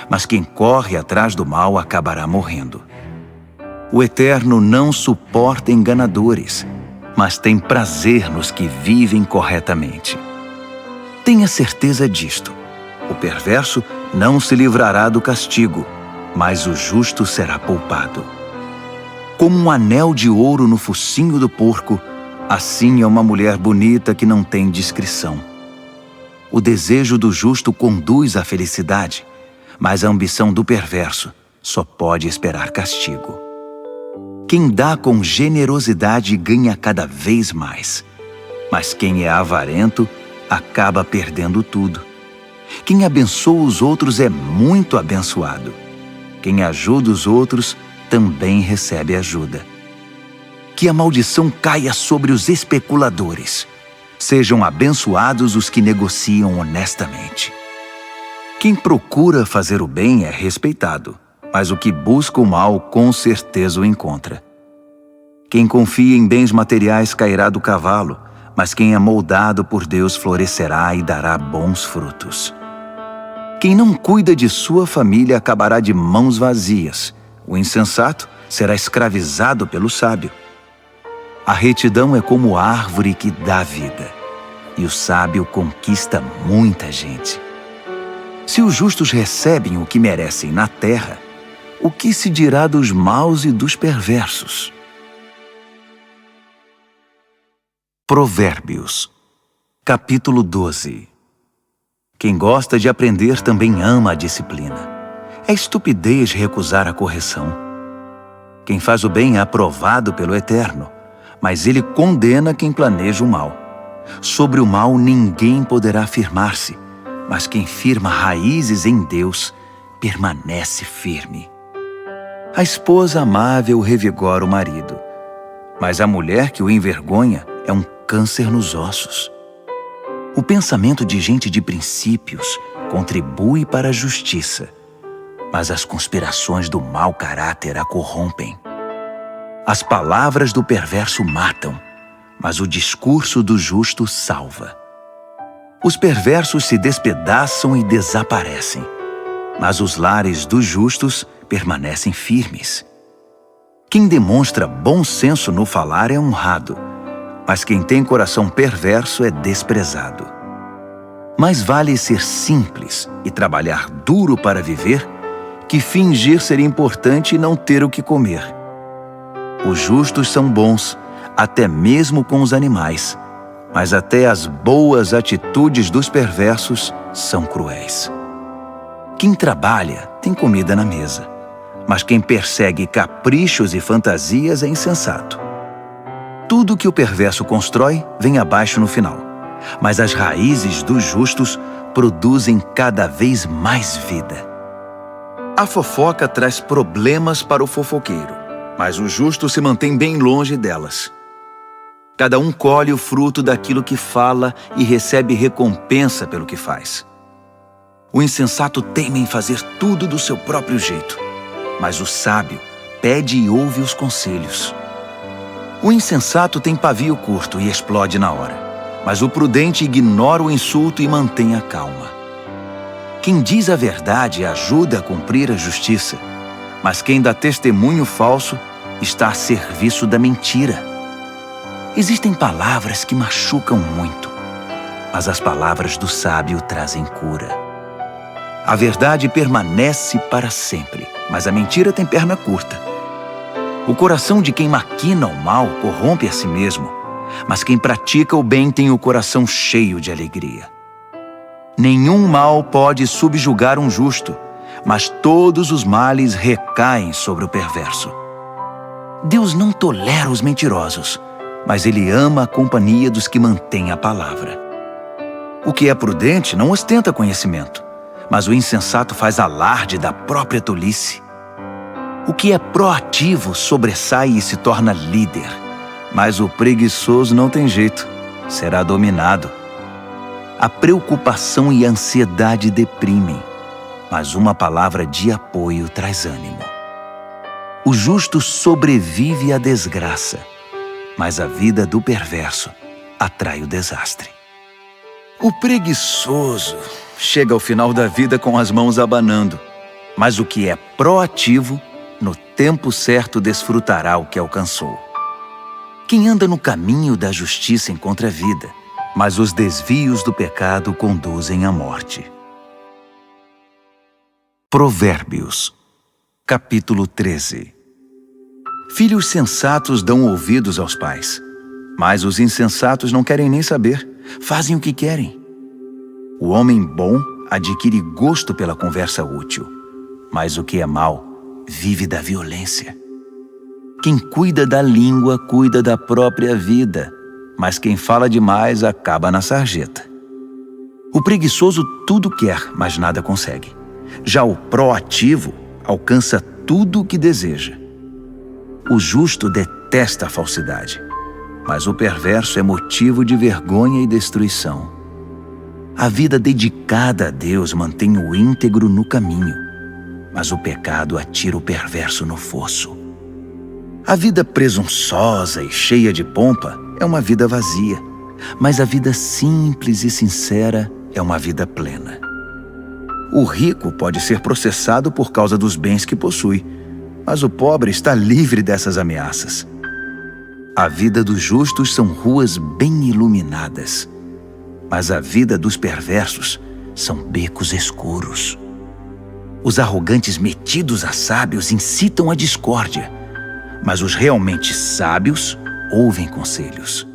mas quem corre atrás do mal acabará morrendo. O Eterno não suporta enganadores, mas tem prazer nos que vivem corretamente. Tenha certeza disto: o perverso não se livrará do castigo, mas o justo será poupado. Como um anel de ouro no focinho do porco, assim é uma mulher bonita que não tem discrição. O desejo do justo conduz à felicidade, mas a ambição do perverso só pode esperar castigo. Quem dá com generosidade ganha cada vez mais, mas quem é avarento acaba perdendo tudo. Quem abençoa os outros é muito abençoado. Quem ajuda os outros também recebe ajuda. Que a maldição caia sobre os especuladores. Sejam abençoados os que negociam honestamente. Quem procura fazer o bem é respeitado, mas o que busca o mal com certeza o encontra. Quem confia em bens materiais cairá do cavalo, mas quem é moldado por Deus florescerá e dará bons frutos. Quem não cuida de sua família acabará de mãos vazias. O insensato será escravizado pelo sábio. A retidão é como árvore que dá vida, e o sábio conquista muita gente. Se os justos recebem o que merecem na terra, o que se dirá dos maus e dos perversos? Provérbios, capítulo 12. Quem gosta de aprender também ama a disciplina. É estupidez recusar a correção. Quem faz o bem é aprovado pelo Eterno, mas ele condena quem planeja o mal. Sobre o mal ninguém poderá firmar-se, mas quem firma raízes em Deus permanece firme. A esposa amável revigora o marido, mas a mulher que o envergonha é um câncer nos ossos. O pensamento de gente de princípios contribui para a justiça, mas as conspirações do mau caráter a corrompem. As palavras do perverso matam, mas o discurso do justo salva. Os perversos se despedaçam e desaparecem, mas os lares dos justos permanecem firmes. Quem demonstra bom senso no falar é honrado, mas quem tem coração perverso é desprezado. Mais vale ser simples e trabalhar duro para viver que fingir ser importante e não ter o que comer. Os justos são bons, até mesmo com os animais, mas até as boas atitudes dos perversos são cruéis. Quem trabalha tem comida na mesa, mas quem persegue caprichos e fantasias é insensato. Tudo que o perverso constrói vem abaixo no final, mas as raízes dos justos produzem cada vez mais vida. A fofoca traz problemas para o fofoqueiro, mas o justo se mantém bem longe delas. Cada um colhe o fruto daquilo que fala e recebe recompensa pelo que faz. O insensato teima em fazer tudo do seu próprio jeito, mas o sábio pede e ouve os conselhos. O insensato tem pavio curto e explode na hora, mas o prudente ignora o insulto e mantém a calma. Quem diz a verdade ajuda a cumprir a justiça, mas quem dá testemunho falso está a serviço da mentira. Existem palavras que machucam muito, mas as palavras do sábio trazem cura. A verdade permanece para sempre, mas a mentira tem perna curta. O coração de quem maquina o mal corrompe a si mesmo, mas quem pratica o bem tem o coração cheio de alegria. Nenhum mal pode subjugar um justo, mas todos os males recaem sobre o perverso. Deus não tolera os mentirosos, mas Ele ama a companhia dos que mantêm a palavra. O que é prudente não ostenta conhecimento, mas o insensato faz alarde da própria tolice. O que é proativo sobressai e se torna líder, mas o preguiçoso não tem jeito, será dominado. A preocupação e a ansiedade deprimem, mas uma palavra de apoio traz ânimo. O justo sobrevive à desgraça, mas a vida do perverso atrai o desastre. O preguiçoso chega ao final da vida com as mãos abanando, mas o que é proativo, no tempo certo desfrutará o que alcançou. Quem anda no caminho da justiça encontra vida, mas os desvios do pecado conduzem à morte. Provérbios, capítulo 13. Filhos sensatos dão ouvidos aos pais, mas os insensatos não querem nem saber, fazem o que querem. O homem bom adquire gosto pela conversa útil, mas o que é mau vive da violência. Quem cuida da língua cuida da própria vida, mas quem fala demais acaba na sarjeta. O preguiçoso tudo quer, mas nada consegue. Já o proativo alcança tudo o que deseja. O justo detesta a falsidade, mas o perverso é motivo de vergonha e destruição. A vida dedicada a Deus mantém o íntegro no caminho, mas o pecado atira o perverso no fosso. A vida presunçosa e cheia de pompa é uma vida vazia, mas a vida simples e sincera é uma vida plena. O rico pode ser processado por causa dos bens que possui, mas o pobre está livre dessas ameaças. A vida dos justos são ruas bem iluminadas, mas a vida dos perversos são becos escuros. Os arrogantes metidos a sábios incitam a discórdia, mas os realmente sábios ouvem conselhos.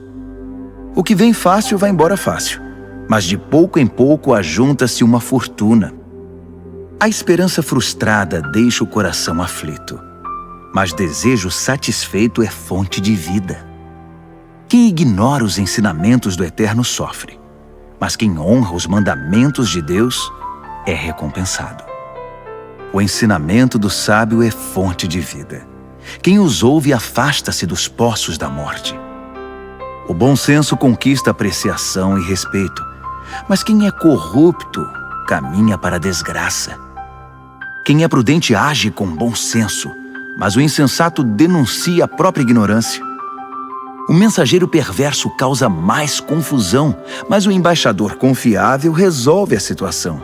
O que vem fácil vai embora fácil, mas de pouco em pouco ajunta-se uma fortuna. A esperança frustrada deixa o coração aflito, mas desejo satisfeito é fonte de vida. Quem ignora os ensinamentos do Eterno sofre, mas quem honra os mandamentos de Deus é recompensado. O ensinamento do sábio é fonte de vida. Quem os ouve afasta-se dos poços da morte. O bom senso conquista apreciação e respeito, mas quem é corrupto caminha para a desgraça. Quem é prudente age com bom senso, mas o insensato denuncia a própria ignorância. O mensageiro perverso causa mais confusão, mas o embaixador confiável resolve a situação.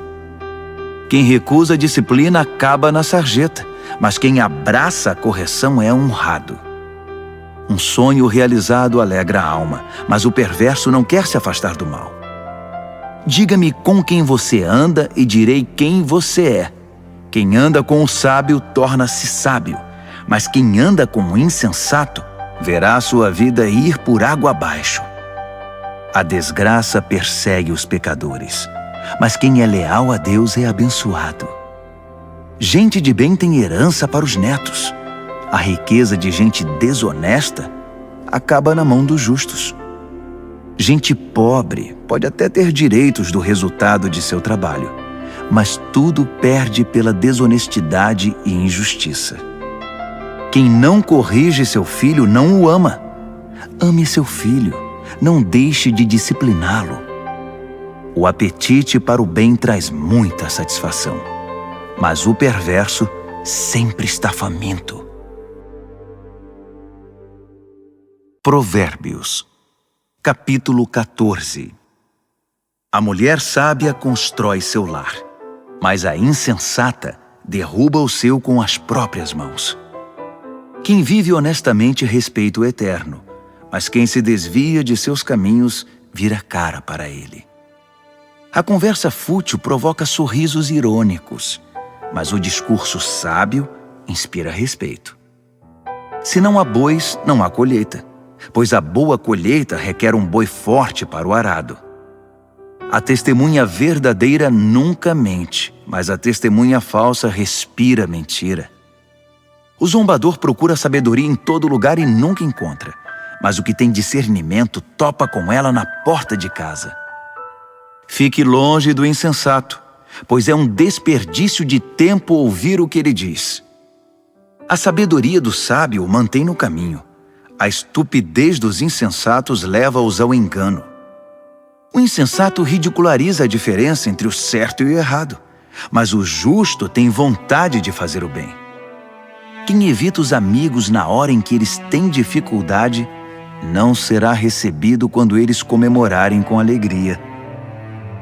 Quem recusa a disciplina acaba na sarjeta, mas quem abraça a correção é honrado. Um sonho realizado alegra a alma, mas o perverso não quer se afastar do mal. Diga-me com quem você anda e direi quem você é. Quem anda com o sábio torna-se sábio, mas quem anda com o insensato verá sua vida ir por água abaixo. A desgraça persegue os pecadores, mas quem é leal a Deus é abençoado. Gente de bem tem herança para os netos. A riqueza de gente desonesta acaba na mão dos justos. Gente pobre pode até ter direitos do resultado de seu trabalho, mas tudo perde pela desonestidade e injustiça. Quem não corrige seu filho não o ama. Ame seu filho, não deixe de discipliná-lo. O apetite para o bem traz muita satisfação, mas o perverso sempre está faminto. Provérbios, capítulo 14. A mulher sábia constrói seu lar, mas a insensata derruba o seu com as próprias mãos. Quem vive honestamente respeita o Eterno, mas quem se desvia de seus caminhos vira cara para ele. A conversa fútil provoca sorrisos irônicos, mas o discurso sábio inspira respeito. Se não há bois, não há colheita, pois a boa colheita requer um boi forte para o arado. A testemunha verdadeira nunca mente, mas a testemunha falsa respira mentira. O zombador procura sabedoria em todo lugar e nunca encontra, mas o que tem discernimento topa com ela na porta de casa. Fique longe do insensato, pois é um desperdício de tempo ouvir o que ele diz. A sabedoria do sábio o mantém no caminho. A estupidez dos insensatos leva-os ao engano. O insensato ridiculariza a diferença entre o certo e o errado, mas o justo tem vontade de fazer o bem. Quem evita os amigos na hora em que eles têm dificuldade, não será recebido quando eles comemorarem com alegria.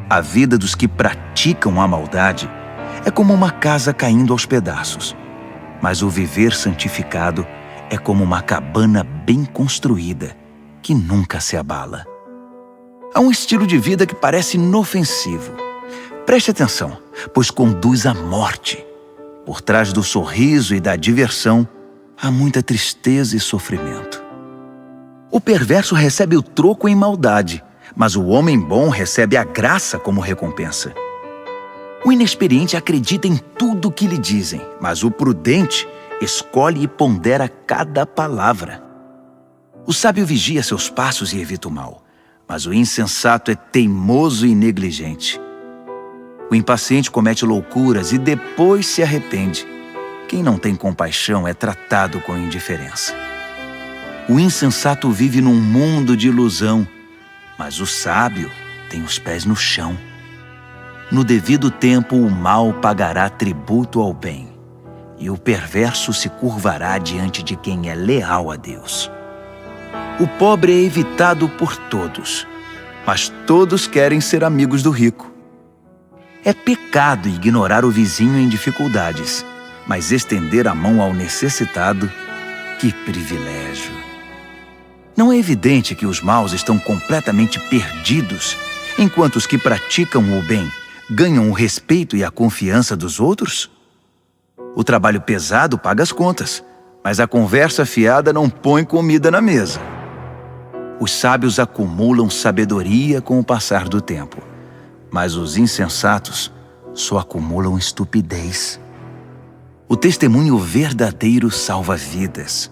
A vida dos que praticam a maldade é como uma casa caindo aos pedaços, mas o viver santificado é como uma cabana bem construída, que nunca se abala. Há um estilo de vida que parece inofensivo. Preste atenção, pois conduz à morte. Por trás do sorriso e da diversão, há muita tristeza e sofrimento. O perverso recebe o troco em maldade, mas o homem bom recebe a graça como recompensa. O inexperiente acredita em tudo o que lhe dizem, mas o prudente escolhe e pondera cada palavra. O sábio vigia seus passos e evita o mal, mas o insensato é teimoso e negligente. O impaciente comete loucuras e depois se arrepende. Quem não tem compaixão é tratado com indiferença. O insensato vive num mundo de ilusão, mas o sábio tem os pés no chão. No devido tempo, o mal pagará tributo ao bem, e o perverso se curvará diante de quem é leal a Deus. O pobre é evitado por todos, mas todos querem ser amigos do rico. É pecado ignorar o vizinho em dificuldades, mas estender a mão ao necessitado, que privilégio! Não é evidente que os maus estão completamente perdidos, enquanto os que praticam o bem ganham o respeito e a confiança dos outros? O trabalho pesado paga as contas, mas a conversa fiada não põe comida na mesa. Os sábios acumulam sabedoria com o passar do tempo, mas os insensatos só acumulam estupidez. O testemunho verdadeiro salva vidas,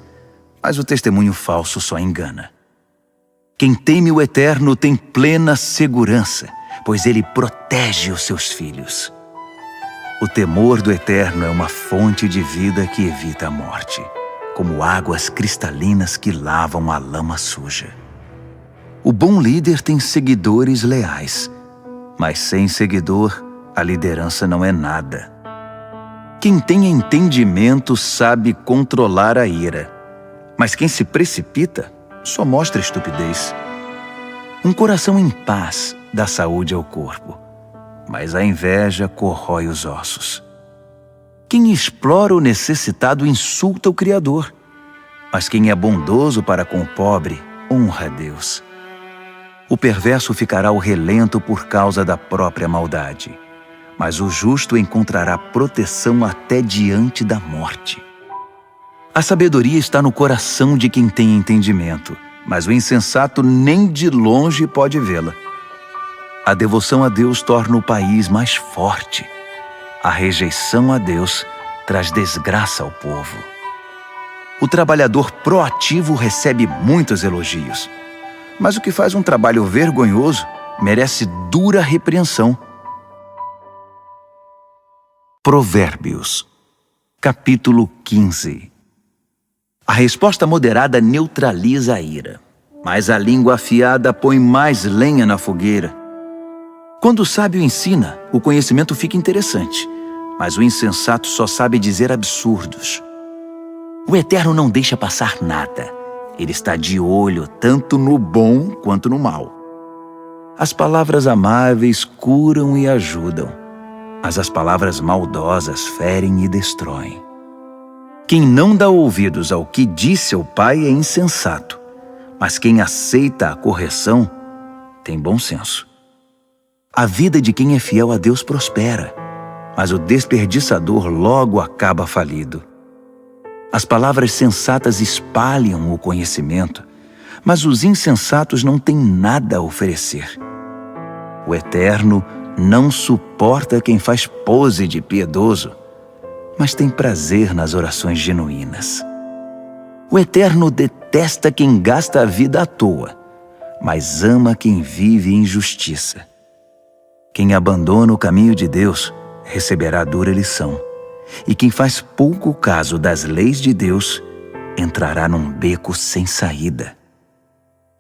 mas o testemunho falso só engana. Quem teme o Eterno tem plena segurança, pois ele protege os seus filhos. O temor do Eterno é uma fonte de vida que evita a morte, como águas cristalinas que lavam a lama suja. O bom líder tem seguidores leais, mas sem seguidor, a liderança não é nada. Quem tem entendimento sabe controlar a ira, mas quem se precipita só mostra estupidez. Um coração em paz dá saúde ao corpo, mas a inveja corrói os ossos. Quem explora o necessitado insulta o Criador, mas quem é bondoso para com o pobre honra a Deus. O perverso ficará ao relento por causa da própria maldade, mas o justo encontrará proteção até diante da morte. A sabedoria está no coração de quem tem entendimento, mas o insensato nem de longe pode vê-la. A devoção a Deus torna o país mais forte. A rejeição a Deus traz desgraça ao povo. O trabalhador proativo recebe muitos elogios, mas o que faz um trabalho vergonhoso merece dura repreensão. Provérbios, capítulo 15. A resposta moderada neutraliza a ira, mas a língua afiada põe mais lenha na fogueira. Quando o sábio ensina, o conhecimento fica interessante, mas o insensato só sabe dizer absurdos. O Eterno não deixa passar nada. Ele está de olho tanto no bom quanto no mal. As palavras amáveis curam e ajudam, mas as palavras maldosas ferem e destroem. Quem não dá ouvidos ao que diz seu pai é insensato, mas quem aceita a correção tem bom senso. A vida de quem é fiel a Deus prospera, mas o desperdiçador logo acaba falido. As palavras sensatas espalham o conhecimento, mas os insensatos não têm nada a oferecer. O Eterno não suporta quem faz pose de piedoso, mas tem prazer nas orações genuínas. O Eterno detesta quem gasta a vida à toa, mas ama quem vive em justiça. Quem abandona o caminho de Deus receberá dura lição, e quem faz pouco caso das leis de Deus entrará num beco sem saída.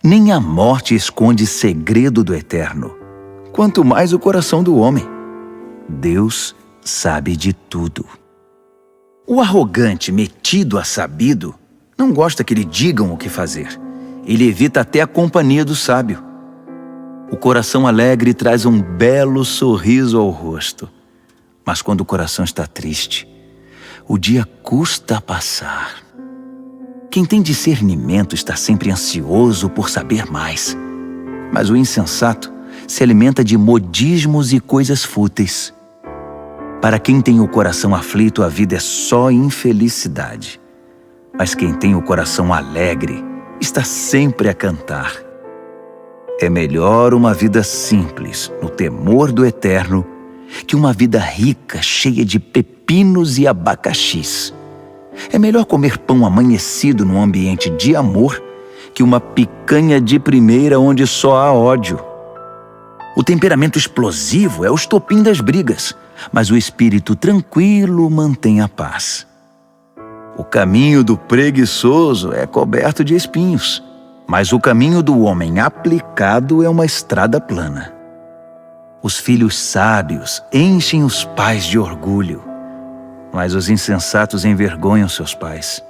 Nem a morte esconde segredo do Eterno, quanto mais o coração do homem. Deus sabe de tudo. O arrogante, metido a sabido, não gosta que lhe digam o que fazer. Ele evita até a companhia do sábio. O coração alegre traz um belo sorriso ao rosto, mas quando o coração está triste, o dia custa a passar. Quem tem discernimento está sempre ansioso por saber mais, mas o insensato se alimenta de modismos e coisas fúteis. Para quem tem o coração aflito, a vida é só infelicidade, mas quem tem o coração alegre está sempre a cantar. É melhor uma vida simples, no temor do Eterno, que uma vida rica, cheia de pepinos e abacaxis. É melhor comer pão amanhecido num ambiente de amor que uma picanha de primeira onde só há ódio. O temperamento explosivo é o estopim das brigas, mas o espírito tranquilo mantém a paz. O caminho do preguiçoso é coberto de espinhos, mas o caminho do homem aplicado é uma estrada plana. Os filhos sábios enchem os pais de orgulho, mas os insensatos envergonham seus pais.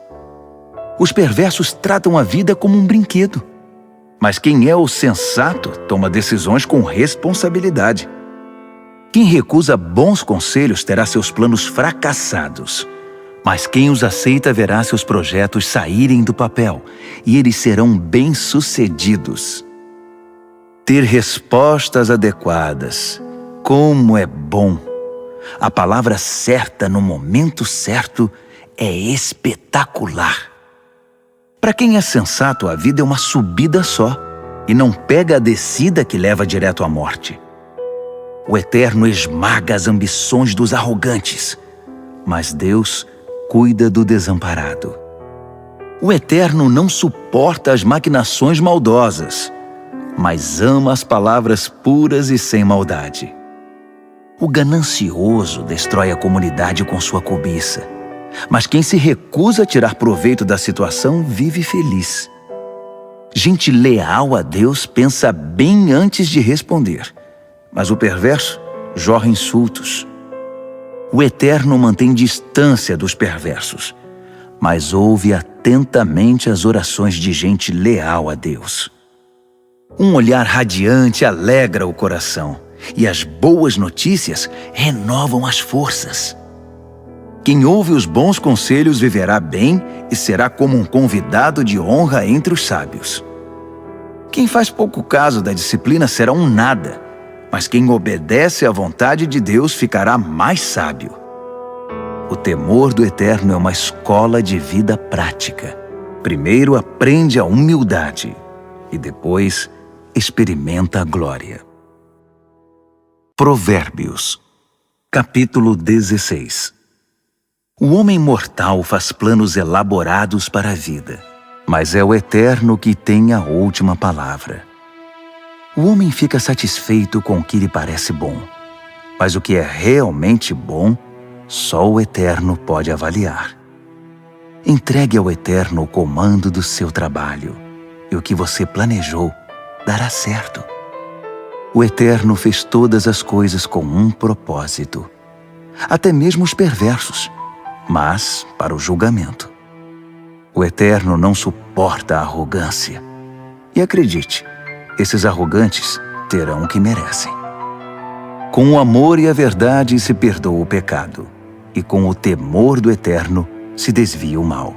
Os perversos tratam a vida como um brinquedo, mas quem é o sensato toma decisões com responsabilidade. Quem recusa bons conselhos terá seus planos fracassados, mas quem os aceita verá seus projetos saírem do papel e eles serão bem-sucedidos. Ter respostas adequadas, como é bom! A palavra certa no momento certo é espetacular. Para quem é sensato, a vida é uma subida só e não pega a descida que leva direto à morte. O Eterno esmaga as ambições dos arrogantes, mas Deus cuida do desamparado. O Eterno não suporta as maquinações maldosas, mas ama as palavras puras e sem maldade. O ganancioso destrói a comunidade com sua cobiça, mas quem se recusa a tirar proveito da situação vive feliz. Gente leal a Deus pensa bem antes de responder, mas o perverso jorra insultos. O Eterno mantém distância dos perversos, mas ouve atentamente as orações de gente leal a Deus. Um olhar radiante alegra o coração, e as boas notícias renovam as forças. Quem ouve os bons conselhos viverá bem e será como um convidado de honra entre os sábios. Quem faz pouco caso da disciplina será um nada, mas quem obedece à vontade de Deus ficará mais sábio. O temor do Eterno é uma escola de vida prática. Primeiro aprende a humildade e depois experimenta a glória. Provérbios, capítulo 16. O homem mortal faz planos elaborados para a vida, mas é o Eterno que tem a última palavra. O homem fica satisfeito com o que lhe parece bom, mas o que é realmente bom, só o Eterno pode avaliar. Entregue ao Eterno o comando do seu trabalho, e o que você planejou dará certo. O Eterno fez todas as coisas com um propósito, até mesmo os perversos, mas para o julgamento. O Eterno não suporta a arrogância. E acredite, esses arrogantes terão o que merecem. Com o amor e a verdade se perdoa o pecado, e com o temor do Eterno se desvia o mal.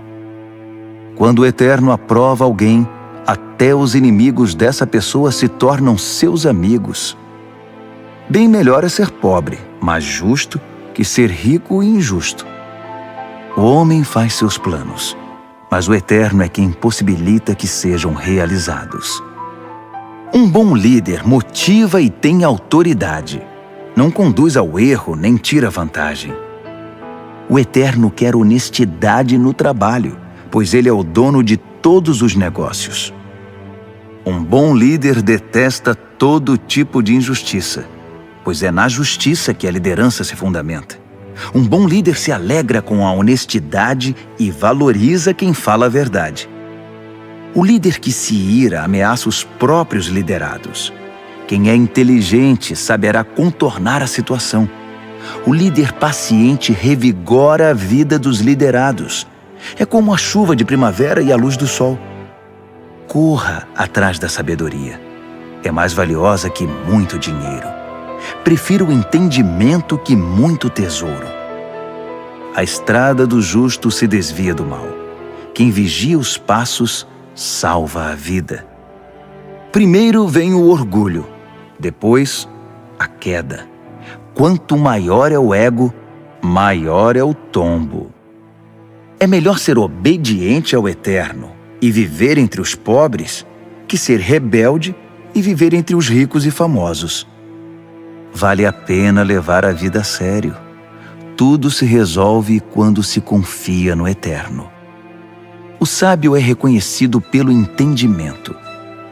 Quando o Eterno aprova alguém, até os inimigos dessa pessoa se tornam seus amigos. Bem melhor é ser pobre, mas justo, que ser rico e injusto. O homem faz seus planos, mas o Eterno é quem possibilita que sejam realizados. Um bom líder motiva e tem autoridade. Não conduz ao erro nem tira vantagem. O Eterno quer honestidade no trabalho, pois Ele é o dono de todos os negócios. Um bom líder detesta todo tipo de injustiça, pois é na justiça que a liderança se fundamenta. Um bom líder se alegra com a honestidade e valoriza quem fala a verdade. O líder que se ira ameaça os próprios liderados. Quem é inteligente saberá contornar a situação. O líder paciente revigora a vida dos liderados. É como a chuva de primavera e a luz do sol. Corra atrás da sabedoria. É mais valiosa que muito dinheiro. Prefiro o entendimento que muito tesouro. A estrada do justo se desvia do mal. Quem vigia os passos salva a vida. Primeiro vem o orgulho, depois a queda. Quanto maior é o ego, maior é o tombo. É melhor ser obediente ao Eterno e viver entre os pobres que ser rebelde e viver entre os ricos e famosos. Vale a pena levar a vida a sério. Tudo se resolve quando se confia no Eterno. O sábio é reconhecido pelo entendimento.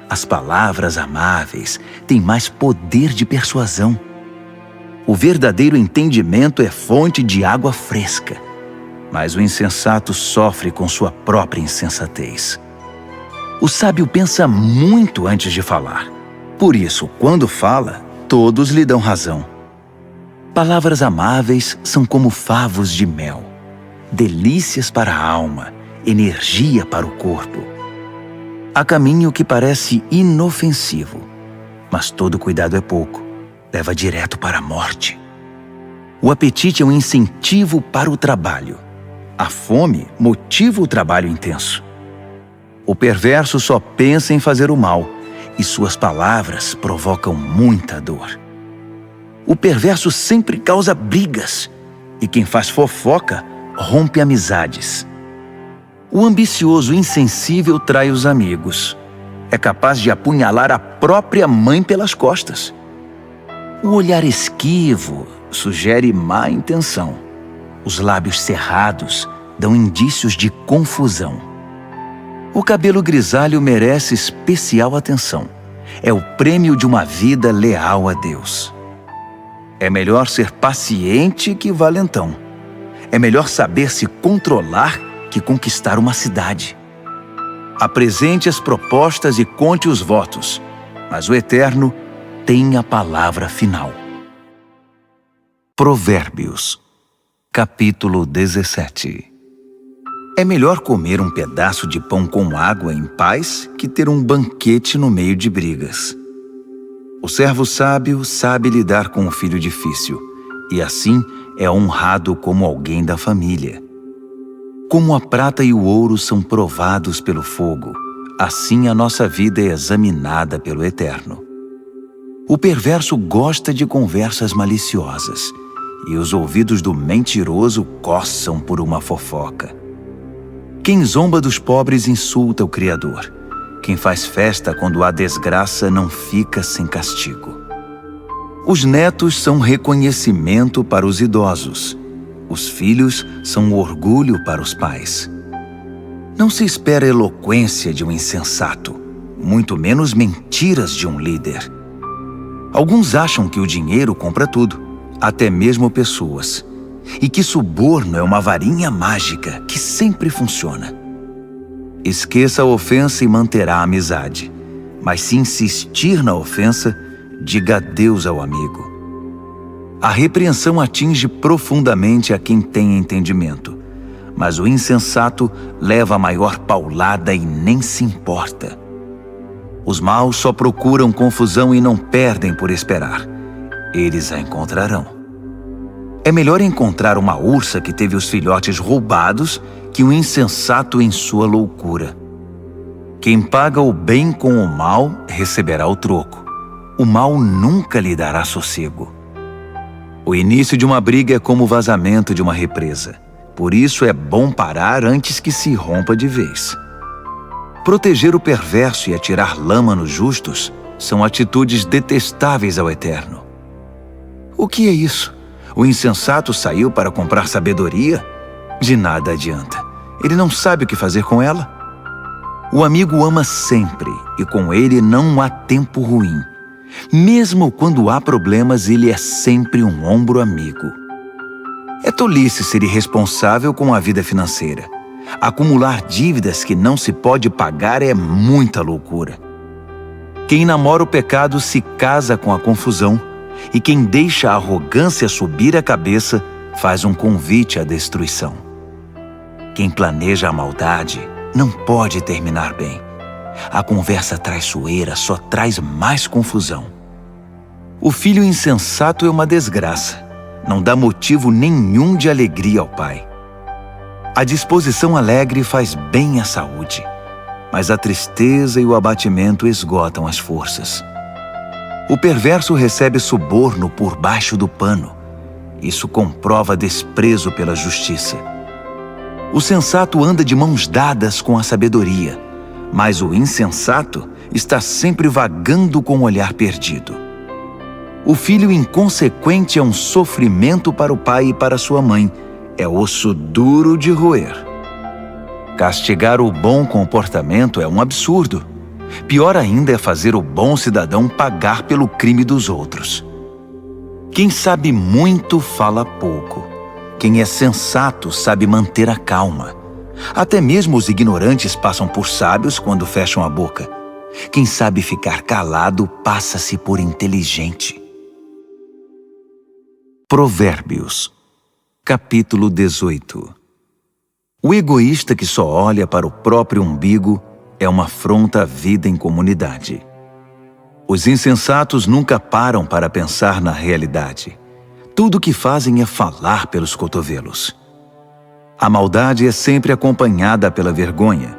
As palavras amáveis têm mais poder de persuasão. O verdadeiro entendimento é fonte de água fresca. mas o insensato sofre com sua própria insensatez. O sábio pensa muito antes de falar. Por isso, quando fala, todos lhe dão razão. Palavras amáveis são como favos de mel, delícias para a alma, energia para o corpo. Há caminho que parece inofensivo, mas todo cuidado é pouco, leva direto para a morte. O apetite é um incentivo para o trabalho. A fome motiva o trabalho intenso. O perverso só pensa em fazer o mal, e suas palavras provocam muita dor. O perverso sempre causa brigas, e quem faz fofoca rompe amizades. O ambicioso insensível trai os amigos. É capaz de apunhalar a própria mãe pelas costas. O olhar esquivo sugere má intenção. Os lábios cerrados dão indícios de confusão. O cabelo grisalho merece especial atenção. É o prêmio de uma vida leal a Deus. É melhor ser paciente que valentão. É melhor saber se controlar que conquistar uma cidade. Apresente as propostas e conte os votos, mas o Eterno tem a palavra final. Provérbios, capítulo 17. É melhor comer um pedaço de pão com água em paz que ter um banquete no meio de brigas. O servo sábio sabe lidar com o filho difícil, e assim é honrado como alguém da família. Como a prata e o ouro são provados pelo fogo, assim a nossa vida é examinada pelo Eterno. O perverso gosta de conversas maliciosas, e os ouvidos do mentiroso coçam por uma fofoca. Quem zomba dos pobres insulta o Criador. Quem faz festa quando há desgraça não fica sem castigo. Os netos são reconhecimento para os idosos. Os filhos são orgulho para os pais. Não se espera eloquência de um insensato, muito menos mentiras de um líder. Alguns acham que o dinheiro compra tudo, até mesmo pessoas, e que suborno é uma varinha mágica que sempre funciona. Esqueça a ofensa e manterá a amizade, mas se insistir na ofensa, diga adeus ao amigo. A repreensão atinge profundamente a quem tem entendimento, mas o insensato leva a maior paulada e nem se importa. Os maus só procuram confusão e não perdem por esperar. Eles a encontrarão. É melhor encontrar uma ursa que teve os filhotes roubados que um insensato em sua loucura. Quem paga o bem com o mal receberá o troco. O mal nunca lhe dará sossego. O início de uma briga é como o vazamento de uma represa. Por isso é bom parar antes que se rompa de vez. Proteger o perverso e atirar lama nos justos são atitudes detestáveis ao Eterno. O que é isso? O insensato saiu para comprar sabedoria? De nada adianta. Ele não sabe o que fazer com ela. O amigo ama sempre, e com ele não há tempo ruim. Mesmo quando há problemas, ele é sempre um ombro amigo. É tolice ser irresponsável com a vida financeira. Acumular dívidas que não se pode pagar é muita loucura. Quem namora o pecado se casa com a confusão, e quem deixa a arrogância subir a cabeça faz um convite à destruição. Quem planeja a maldade não pode terminar bem. A conversa traiçoeira só traz mais confusão. O filho insensato é uma desgraça. Não dá motivo nenhum de alegria ao pai. A disposição alegre faz bem à saúde, mas a tristeza e o abatimento esgotam as forças. O perverso recebe suborno por baixo do pano. Isso comprova desprezo pela justiça. O sensato anda de mãos dadas com a sabedoria, mas o insensato está sempre vagando com o olhar perdido. O filho inconsequente é um sofrimento para o pai e para sua mãe. É osso duro de roer. Castigar o bom comportamento é um absurdo. Pior ainda é fazer o bom cidadão pagar pelo crime dos outros. Quem sabe muito fala pouco. Quem é sensato sabe manter a calma. Até mesmo os ignorantes passam por sábios quando fecham a boca. Quem sabe ficar calado passa-se por inteligente. Provérbios, capítulo 18. O egoísta que só olha para o próprio umbigo é uma afronta à vida em comunidade. Os insensatos nunca param para pensar na realidade. Tudo o que fazem é falar pelos cotovelos. A maldade é sempre acompanhada pela vergonha.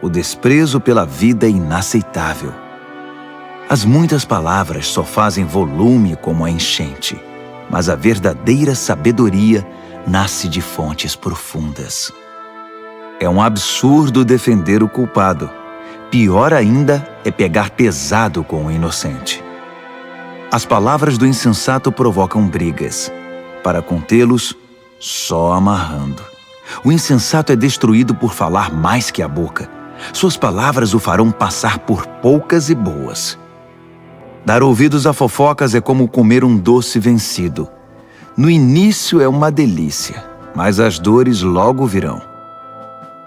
O desprezo pela vida é inaceitável. As muitas palavras só fazem volume como a enchente, mas a verdadeira sabedoria nasce de fontes profundas. É um absurdo defender o culpado. Pior ainda é pegar pesado com o inocente. As palavras do insensato provocam brigas. Para contê-los, só amarrando. O insensato é destruído por falar mais que a boca. Suas palavras o farão passar por poucas e boas. Dar ouvidos a fofocas é como comer um doce vencido. No início é uma delícia, mas as dores logo virão.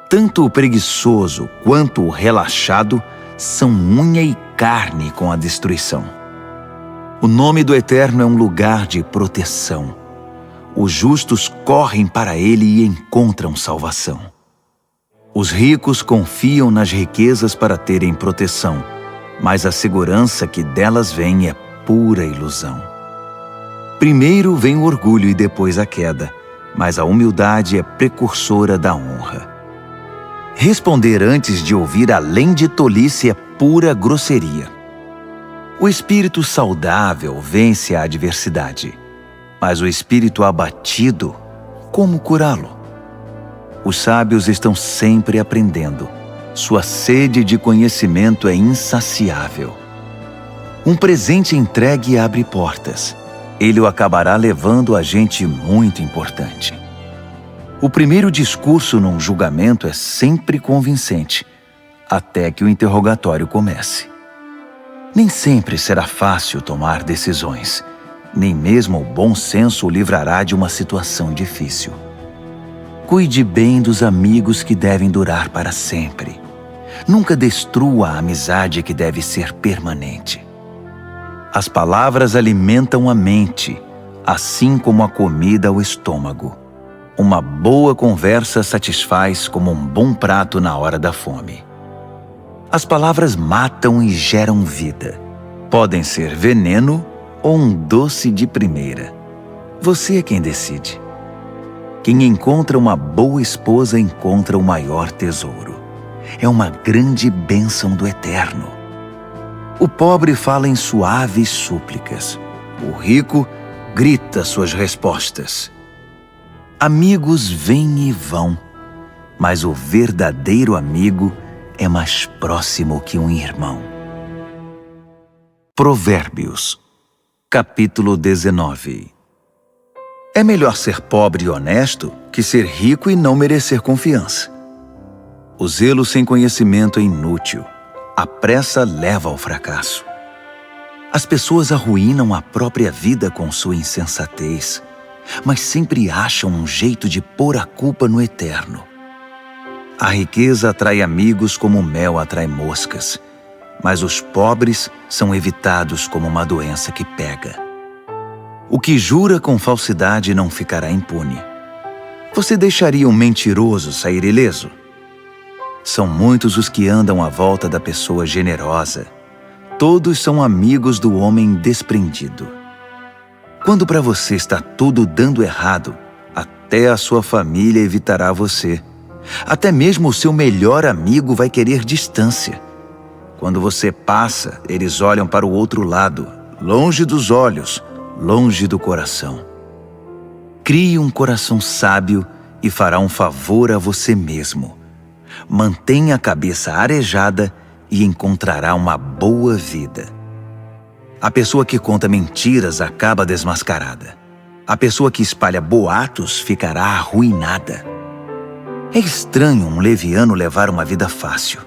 Tanto o preguiçoso quanto o relaxado são unha e carne com a destruição. O nome do Eterno é um lugar de proteção. Os justos correm para ele e encontram salvação. Os ricos confiam nas riquezas para terem proteção, mas a segurança que delas vem é pura ilusão. Primeiro vem o orgulho e depois a queda, mas a humildade é precursora da honra. Responder antes de ouvir além de tolice é pura grosseria. O espírito saudável vence a adversidade, mas o espírito abatido, como curá-lo? Os sábios estão sempre aprendendo. Sua sede de conhecimento é insaciável. Um presente entregue abre portas. Ele o acabará levando a gente muito importante. O primeiro discurso num julgamento é sempre convincente, até que o interrogatório comece. Nem sempre será fácil tomar decisões. Nem mesmo o bom senso o livrará de uma situação difícil. Cuide bem dos amigos que devem durar para sempre. Nunca destrua a amizade que deve ser permanente. As palavras alimentam a mente, assim como a comida o estômago. Uma boa conversa satisfaz como um bom prato na hora da fome. As palavras matam e geram vida. Podem ser veneno ou um doce de primeira. Você é quem decide. Quem encontra uma boa esposa encontra o maior tesouro. É uma grande bênção do Eterno. O pobre fala em suaves súplicas. O rico grita suas respostas. Amigos vêm e vão, mas o verdadeiro amigo é mais próximo que um irmão. Provérbios, capítulo 19. É melhor ser pobre e honesto que ser rico e não merecer confiança. O zelo sem conhecimento é inútil. A pressa leva ao fracasso. As pessoas arruinam a própria vida com sua insensatez, mas sempre acham um jeito de pôr a culpa no Eterno. A riqueza atrai amigos como o mel atrai moscas, mas os pobres são evitados como uma doença que pega. O que jura com falsidade não ficará impune. Você deixaria um mentiroso sair ileso? São muitos os que andam à volta da pessoa generosa. Todos são amigos do homem desprendido. Quando para você está tudo dando errado, até a sua família evitará você. Até mesmo o seu melhor amigo vai querer distância. Quando você passa, eles olham para o outro lado, longe dos olhos, longe do coração. Crie um coração sábio e fará um favor a você mesmo. Mantenha a cabeça arejada e encontrará uma boa vida. A pessoa que conta mentiras acaba desmascarada. A pessoa que espalha boatos ficará arruinada. É estranho um leviano levar uma vida fácil.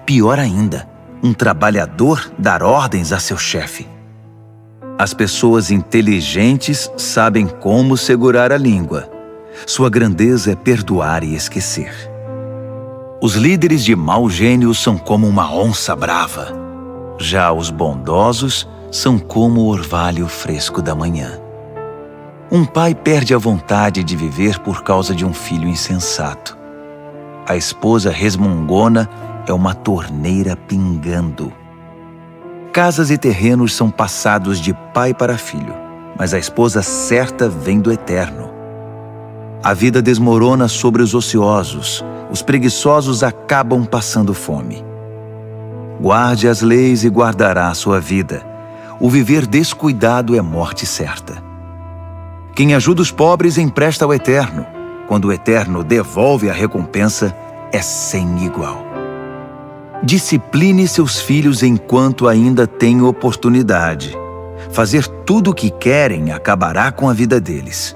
Pior ainda, um trabalhador dar ordens a seu chefe. As pessoas inteligentes sabem como segurar a língua. Sua grandeza é perdoar e esquecer. Os líderes de mau gênio são como uma onça brava. Já os bondosos são como o orvalho fresco da manhã. Um pai perde a vontade de viver por causa de um filho insensato. A esposa resmungona é uma torneira pingando. Casas e terrenos são passados de pai para filho, mas a esposa certa vem do Eterno. A vida desmorona sobre os ociosos, os preguiçosos acabam passando fome. Guarde as leis e guardará a sua vida. O viver descuidado é morte certa. Quem ajuda os pobres empresta ao Eterno. Quando o Eterno devolve a recompensa, é sem igual. Discipline seus filhos enquanto ainda tem oportunidade. Fazer tudo o que querem acabará com a vida deles.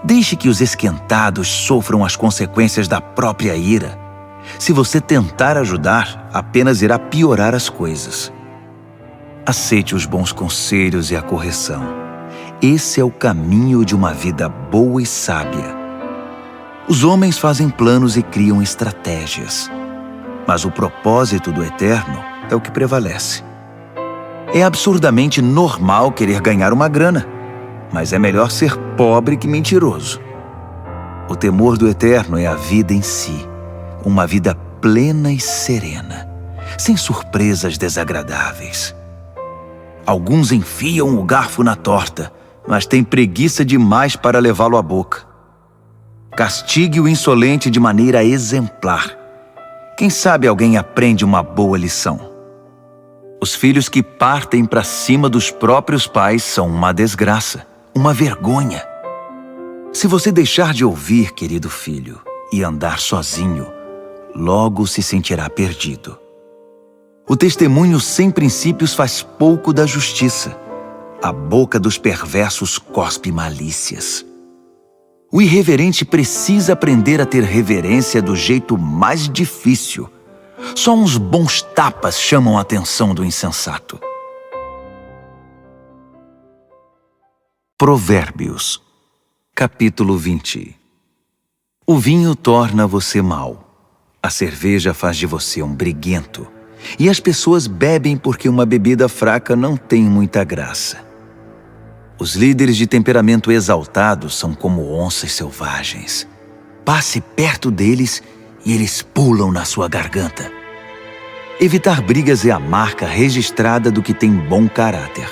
Deixe que os esquentados sofram as consequências da própria ira. Se você tentar ajudar, apenas irá piorar as coisas. Aceite os bons conselhos e a correção. Esse é o caminho de uma vida boa e sábia. Os homens fazem planos e criam estratégias, mas o propósito do Eterno é o que prevalece. É absurdamente normal querer ganhar uma grana, mas é melhor ser pobre que mentiroso. O temor do Eterno é a vida em si, uma vida plena e serena, sem surpresas desagradáveis. Alguns enfiam o garfo na torta, mas têm preguiça demais para levá-lo à boca. Castigue o insolente de maneira exemplar. Quem sabe alguém aprende uma boa lição. Os filhos que partem para cima dos próprios pais são uma desgraça, uma vergonha. Se você deixar de ouvir, querido filho, e andar sozinho, logo se sentirá perdido. O testemunho sem princípios faz pouco da justiça. A boca dos perversos cospe malícias. O irreverente precisa aprender a ter reverência do jeito mais difícil. Só uns bons tapas chamam a atenção do insensato. Provérbios, capítulo 20. O vinho torna você mau. A cerveja faz de você um briguento. E as pessoas bebem porque uma bebida fraca não tem muita graça. Os líderes de temperamento exaltado são como onças selvagens. Passe perto deles e eles pulam na sua garganta. Evitar brigas é a marca registrada do que tem bom caráter.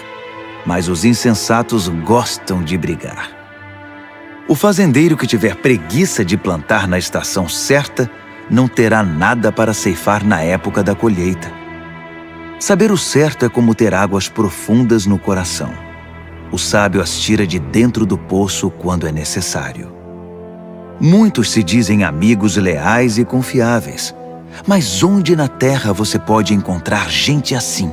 Mas os insensatos gostam de brigar. O fazendeiro que tiver preguiça de plantar na estação certa não terá nada para ceifar na época da colheita. Saber o certo é como ter águas profundas no coração. O sábio as tira de dentro do poço quando é necessário. Muitos se dizem amigos leais e confiáveis, mas onde na terra você pode encontrar gente assim?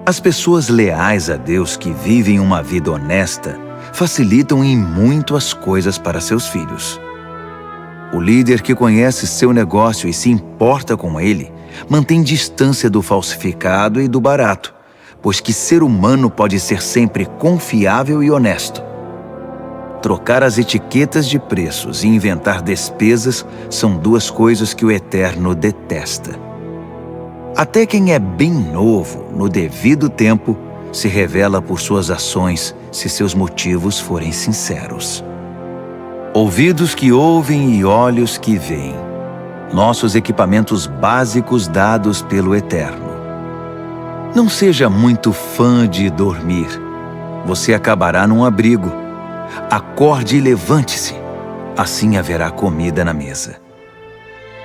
As pessoas leais a Deus que vivem uma vida honesta facilitam em muito as coisas para seus filhos. O líder que conhece seu negócio e se importa com ele mantém distância do falsificado e do barato, pois que ser humano pode ser sempre confiável e honesto. Trocar as etiquetas de preços e inventar despesas são duas coisas que o Eterno detesta. Até quem é bem novo, no devido tempo, se revela por suas ações se seus motivos forem sinceros. Ouvidos que ouvem e olhos que veem. Nossos equipamentos básicos dados pelo Eterno. Não seja muito fã de dormir. Você acabará num abrigo. Acorde e levante-se. Assim haverá comida na mesa.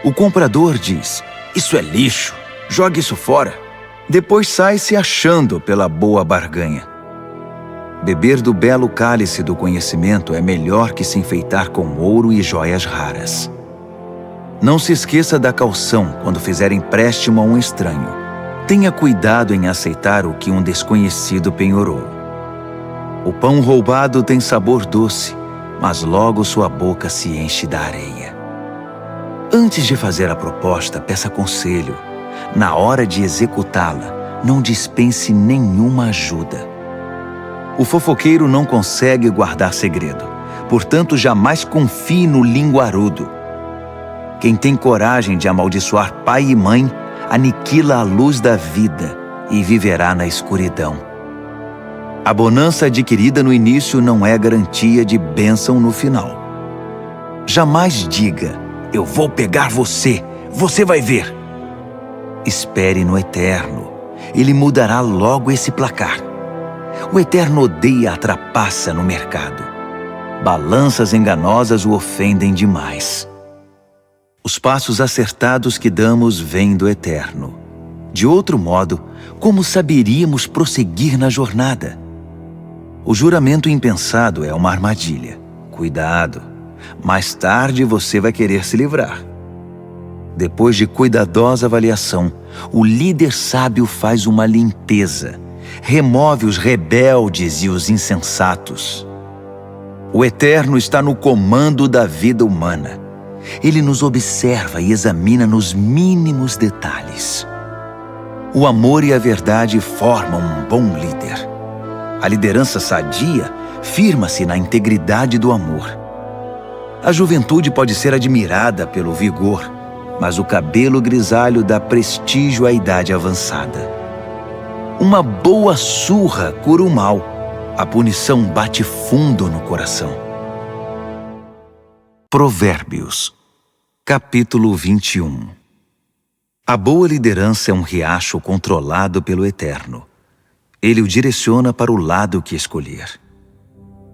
O comprador diz: "Isso é lixo. Jogue isso fora." Depois sai se achando pela boa barganha. Beber do belo cálice do conhecimento é melhor que se enfeitar com ouro e joias raras. Não se esqueça da caução quando fizer empréstimo a um estranho. Tenha cuidado em aceitar o que um desconhecido penhorou. O pão roubado tem sabor doce, mas logo sua boca se enche da areia. Antes de fazer a proposta, peça conselho. Na hora de executá-la, não dispense nenhuma ajuda. O fofoqueiro não consegue guardar segredo, Portanto, jamais confie no linguarudo. Quem tem coragem de amaldiçoar pai e mãe, aniquila a luz da vida e viverá na escuridão. A bonança adquirida no início não é garantia de bênção no final. Jamais diga, eu vou pegar você, você vai ver. Espere no Eterno, Ele mudará logo esse placar. O Eterno odeia a trapaça no mercado. Balanças enganosas o ofendem demais. Os passos acertados que damos vêm do Eterno. De outro modo, como saberíamos prosseguir na jornada? O juramento impensado é uma armadilha. Cuidado, mais tarde você vai querer se livrar. Depois de cuidadosa avaliação, o líder sábio faz uma limpeza, remove os rebeldes e os insensatos. O Eterno está no comando da vida humana. Ele nos observa e examina nos mínimos detalhes. O amor e a verdade formam um bom líder. A liderança sadia firma-se na integridade do amor. A juventude pode ser admirada pelo vigor, mas o cabelo grisalho dá prestígio à idade avançada. Uma boa surra cura o mal. A punição bate fundo no coração. Provérbios, capítulo 21. A boa liderança é um riacho controlado pelo Eterno. Ele o direciona para o lado que escolher.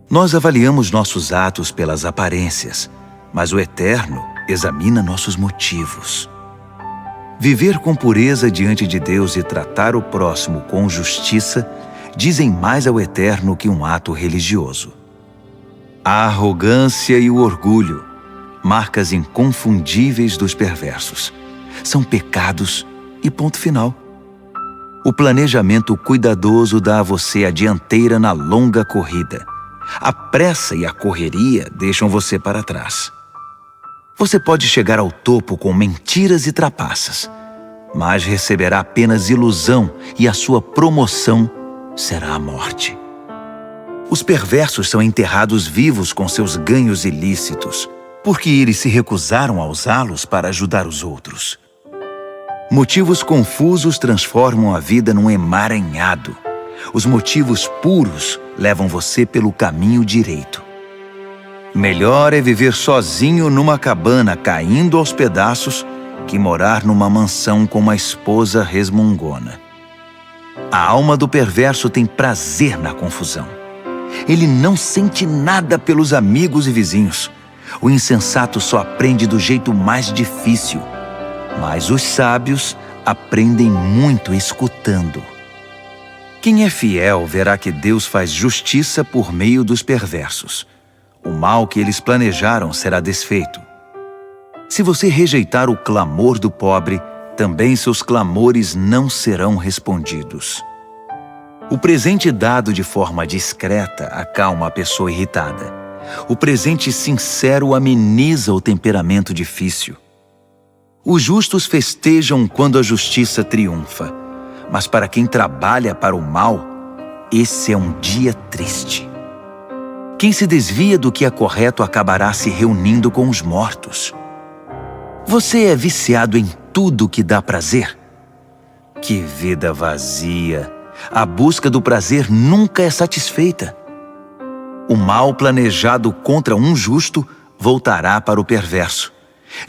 Nós avaliamos nossos atos pelas aparências, mas o Eterno examina nossos motivos. Viver com pureza diante de Deus e tratar o próximo com justiça dizem mais ao Eterno que um ato religioso. A arrogância e o orgulho, marcas inconfundíveis dos perversos, são pecados e ponto final. O planejamento cuidadoso dá a você a dianteira na longa corrida. A pressa e a correria deixam você para trás. Você pode chegar ao topo com mentiras e trapaças, mas receberá apenas ilusão e a sua promoção será a morte. Os perversos são enterrados vivos com seus ganhos ilícitos, porque eles se recusaram a usá-los para ajudar os outros. Motivos confusos transformam a vida num emaranhado. Os motivos puros levam você pelo caminho direito. Melhor é viver sozinho numa cabana caindo aos pedaços que morar numa mansão com uma esposa resmungona. A alma do perverso tem prazer na confusão. Ele não sente nada pelos amigos e vizinhos. O insensato só aprende do jeito mais difícil, mas os sábios aprendem muito escutando. Quem é fiel verá que Deus faz justiça por meio dos perversos. O mal que eles planejaram será desfeito. Se você rejeitar o clamor do pobre, também seus clamores não serão respondidos. O presente dado de forma discreta acalma a pessoa irritada. O presente sincero ameniza o temperamento difícil. Os justos festejam quando a justiça triunfa, mas para quem trabalha para o mal, esse é um dia triste. Quem se desvia do que é correto acabará se reunindo com os mortos. Você é viciado em tudo que dá prazer? Que vida vazia! A busca do prazer nunca é satisfeita. O mal planejado contra um justo voltará para o perverso.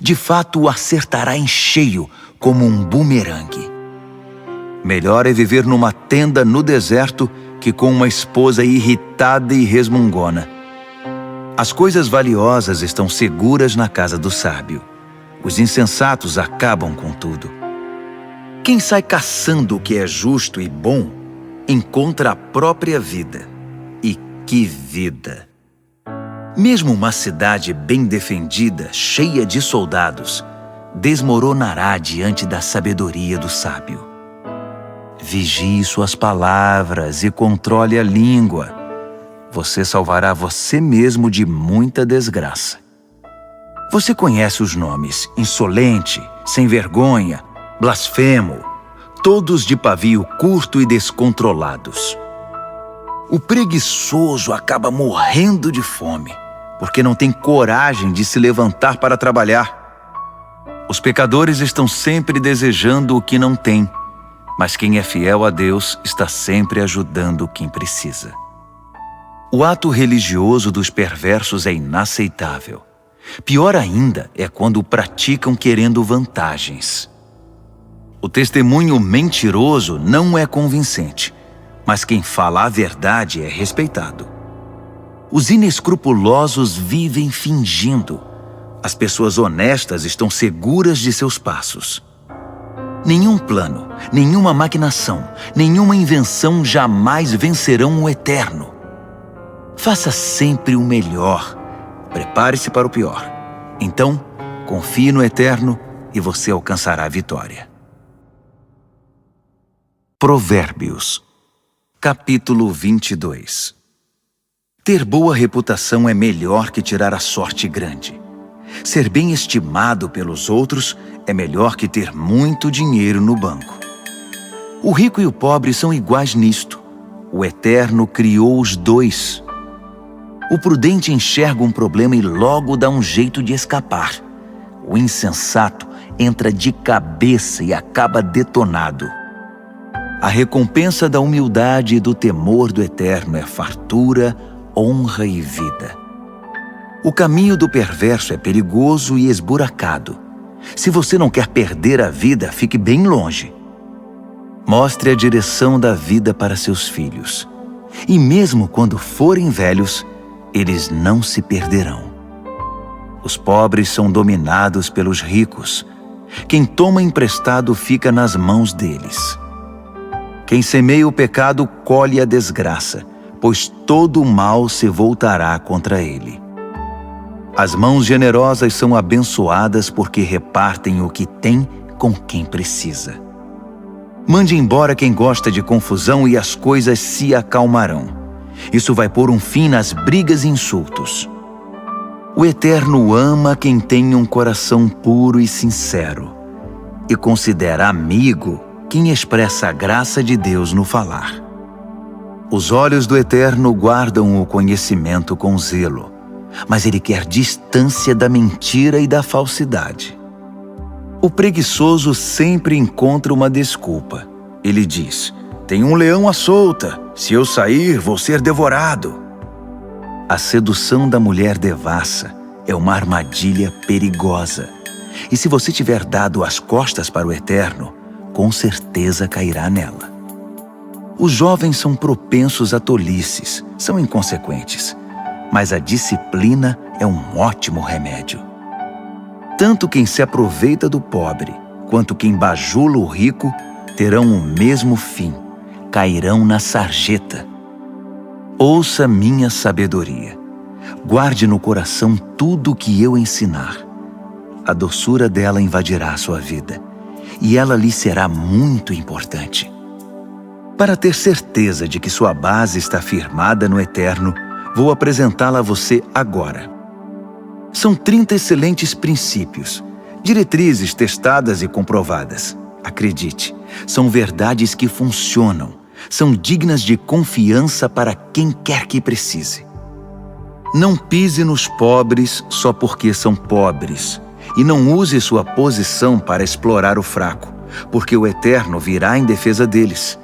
De fato, o acertará em cheio, como um bumerangue. Melhor é viver numa tenda no deserto que com uma esposa irritada e resmungona. As coisas valiosas estão seguras na casa do sábio. Os insensatos acabam com tudo. Quem sai caçando o que é justo e bom, encontra a própria vida. E que vida! Mesmo uma cidade bem defendida, cheia de soldados, desmoronará diante da sabedoria do sábio. Vigie suas palavras e controle a língua. Você salvará você mesmo de muita desgraça. Você conhece os nomes insolente, sem vergonha, blasfemo, todos de pavio curto e descontrolados. O preguiçoso acaba morrendo de fome, porque não tem coragem de se levantar para trabalhar. Os pecadores estão sempre desejando o que não têm, mas quem é fiel a Deus está sempre ajudando quem precisa. O ato religioso dos perversos é inaceitável. Pior ainda é quando o praticam querendo vantagens. O testemunho mentiroso não é convincente, mas quem fala a verdade é respeitado. Os inescrupulosos vivem fingindo. As pessoas honestas estão seguras de seus passos. Nenhum plano, nenhuma maquinação, nenhuma invenção jamais vencerão o eterno. Faça sempre o melhor. Prepare-se para o pior. Então, confie no eterno e você alcançará a vitória. Provérbios, capítulo 22. Ter boa reputação é melhor que tirar a sorte grande. Ser bem estimado pelos outros é melhor que ter muito dinheiro no banco. O rico e o pobre são iguais nisto. O Eterno criou os dois. O prudente enxerga um problema e logo dá um jeito de escapar. O insensato entra de cabeça e acaba detonado. A recompensa da humildade e do temor do Eterno é fartura, honra e vida. O caminho do perverso é perigoso e esburacado. Se você não quer perder a vida, fique bem longe. Mostre a direção da vida para seus filhos. E mesmo quando forem velhos, eles não se perderão. Os pobres são dominados pelos ricos. Quem toma emprestado fica nas mãos deles. Quem semeia o pecado colhe a desgraça, pois todo o mal se voltará contra ele. As mãos generosas são abençoadas porque repartem o que tem com quem precisa. Mande embora quem gosta de confusão e as coisas se acalmarão. Isso vai pôr um fim nas brigas e insultos. O Eterno ama quem tem um coração puro e sincero e considera amigo quem expressa a graça de Deus no falar. Os olhos do Eterno guardam o conhecimento com zelo, mas ele quer distância da mentira e da falsidade. O preguiçoso sempre encontra uma desculpa. Ele diz: tem um leão à solta, se eu sair, vou ser devorado. A sedução da mulher devassa é uma armadilha perigosa. E se você tiver dado as costas para o Eterno, com certeza cairá nela. Os jovens são propensos a tolices, são inconsequentes, mas a disciplina é um ótimo remédio. Tanto quem se aproveita do pobre, quanto quem bajula o rico, terão o mesmo fim, cairão na sarjeta. Ouça minha sabedoria. Guarde no coração tudo o que eu ensinar. A doçura dela invadirá a sua vida, e ela lhe será muito importante. Para ter certeza de que sua base está firmada no Eterno, vou apresentá-la a você agora. São 30 excelentes princípios, diretrizes testadas e comprovadas. Acredite, são verdades que funcionam, são dignas de confiança para quem quer que precise. Não pise nos pobres só porque são pobres, e não use sua posição para explorar o fraco, porque o Eterno virá em defesa deles.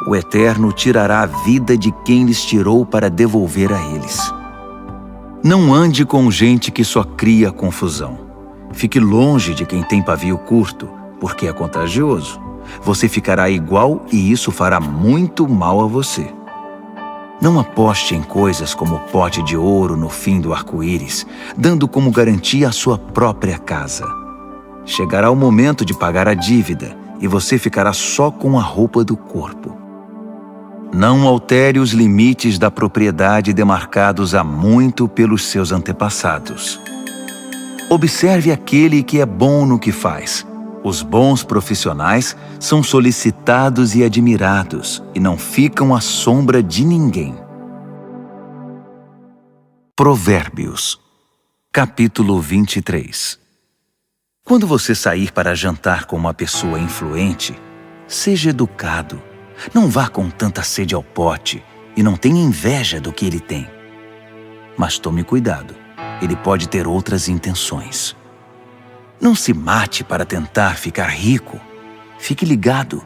O Eterno tirará a vida de quem lhes tirou para devolver a eles. Não ande com gente que só cria confusão. Fique longe de quem tem pavio curto, porque é contagioso. Você ficará igual e isso fará muito mal a você. Não aposte em coisas como o pote de ouro no fim do arco-íris, dando como garantia a sua própria casa. Chegará o momento de pagar a dívida e você ficará só com a roupa do corpo. Não altere os limites da propriedade demarcados há muito pelos seus antepassados. Observe aquele que é bom no que faz. Os bons profissionais são solicitados e admirados e não ficam à sombra de ninguém. Provérbios, capítulo 23. Quando você sair para jantar com uma pessoa influente, seja educado. Não vá com tanta sede ao pote e não tenha inveja do que ele tem. Mas tome cuidado. ele pode ter outras intenções. Não se mate para tentar ficar rico. Fique ligado.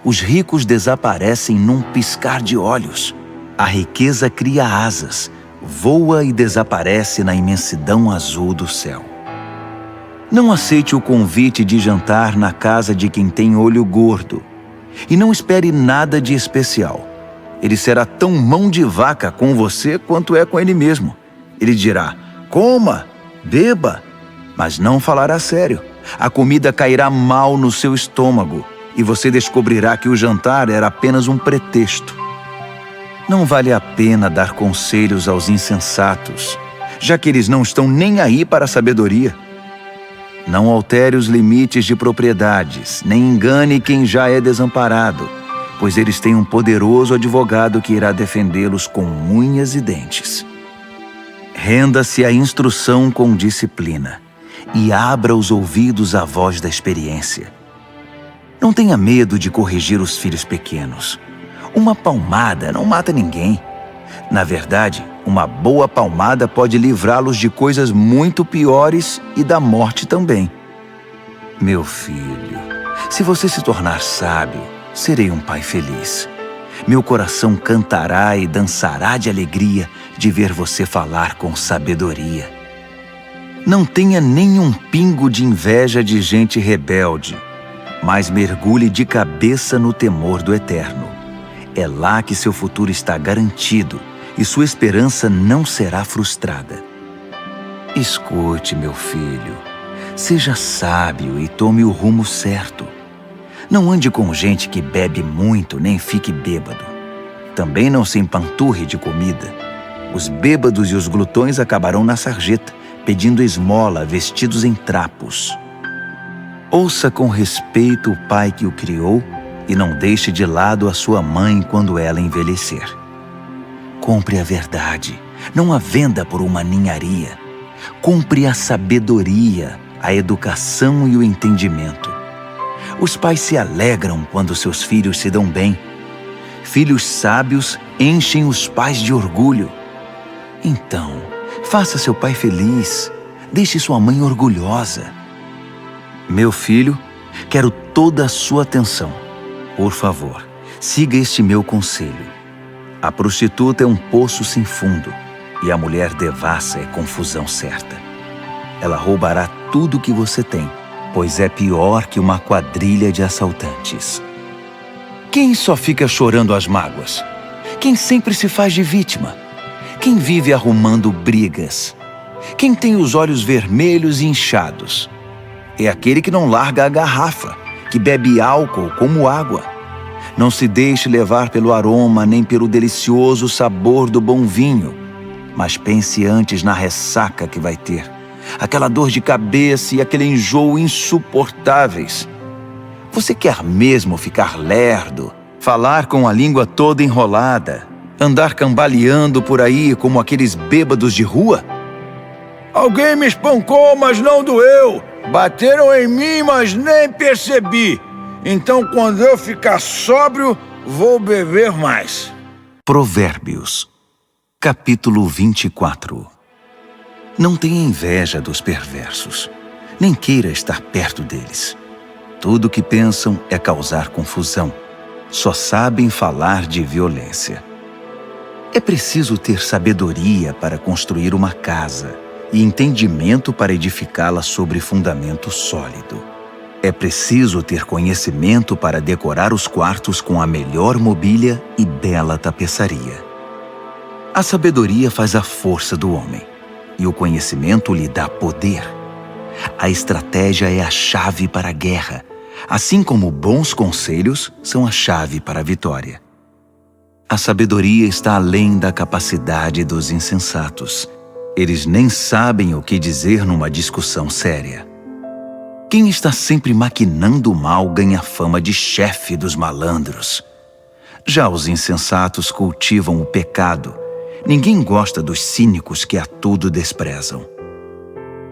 Os ricos desaparecem num piscar de olhos. A riqueza cria asas, voa e desaparece na imensidão azul do céu. Não aceite o convite de jantar na casa de quem tem olho gordo. E não espere nada de especial. Ele será tão mão de vaca com você quanto é com ele mesmo. Ele dirá, coma, beba, mas não falará sério. A comida cairá mal no seu estômago e você descobrirá que o jantar era apenas um pretexto. Não vale a pena dar conselhos aos insensatos, já que eles não estão nem aí para a sabedoria. Não altere os limites de propriedades, nem engane quem já é desamparado, pois eles têm um poderoso advogado que irá defendê-los com unhas e dentes. Renda-se à instrução com disciplina e abra os ouvidos à voz da experiência. Não tenha medo de corrigir os filhos pequenos. Uma palmada não mata ninguém. Na verdade, uma boa palmada pode livrá-los de coisas muito piores e da morte também. Meu filho, se você se tornar sábio, serei um pai feliz. Meu coração cantará e dançará de alegria de ver você falar com sabedoria. Não tenha nenhum pingo de inveja de gente rebelde, mas mergulhe de cabeça no temor do Eterno. É lá que seu futuro está garantido e sua esperança não será frustrada. Escute, meu filho, seja sábio e tome o rumo certo. Não ande com gente que bebe muito nem fique bêbado. Também não se empanturre de comida. Os bêbados e os glutões acabarão na sarjeta, pedindo esmola vestidos em trapos. Ouça com respeito o pai que o criou e não deixe de lado a sua mãe quando ela envelhecer. Compre a verdade, não a venda por uma ninharia. Compre a sabedoria, a educação e o entendimento. Os pais se alegram quando seus filhos se dão bem. Filhos sábios enchem os pais de orgulho. Então, faça seu pai feliz. Deixe sua mãe orgulhosa. Meu filho, quero toda a sua atenção. Por favor, siga este meu conselho. A prostituta é um poço sem fundo e a mulher devassa é confusão certa. Ela roubará tudo que você tem, pois é pior que uma quadrilha de assaltantes. Quem só fica chorando as mágoas? Quem sempre se faz de vítima? Quem vive arrumando brigas? Quem tem os olhos vermelhos e inchados? É aquele que não larga a garrafa, que bebe álcool como água. Não se deixe levar pelo aroma nem pelo delicioso sabor do bom vinho, mas pense antes na ressaca que vai ter, aquela dor de cabeça e aquele enjoo insuportáveis. Você quer mesmo ficar lerdo, falar com a língua toda enrolada, andar cambaleando por aí como aqueles bêbados de rua? Alguém me espancou, mas não doeu. Bateram em mim, mas nem percebi. Então, quando eu ficar sóbrio, vou beber mais. Provérbios, capítulo 24. Não tenha inveja dos perversos, nem queira estar perto deles. Tudo o que pensam é causar confusão. Só sabem falar de violência. É preciso ter sabedoria para construir uma casa e entendimento para edificá-la sobre fundamento sólido. É preciso ter conhecimento para decorar os quartos com a melhor mobília e bela tapeçaria. A sabedoria faz a força do homem, e o conhecimento lhe dá poder. A estratégia é a chave para a guerra, assim como bons conselhos são a chave para a vitória. A sabedoria está além da capacidade dos insensatos. Eles nem sabem o que dizer numa discussão séria. Quem está sempre maquinando o mal ganha fama de chefe dos malandros. Já os insensatos cultivam o pecado. Ninguém gosta dos cínicos que a tudo desprezam.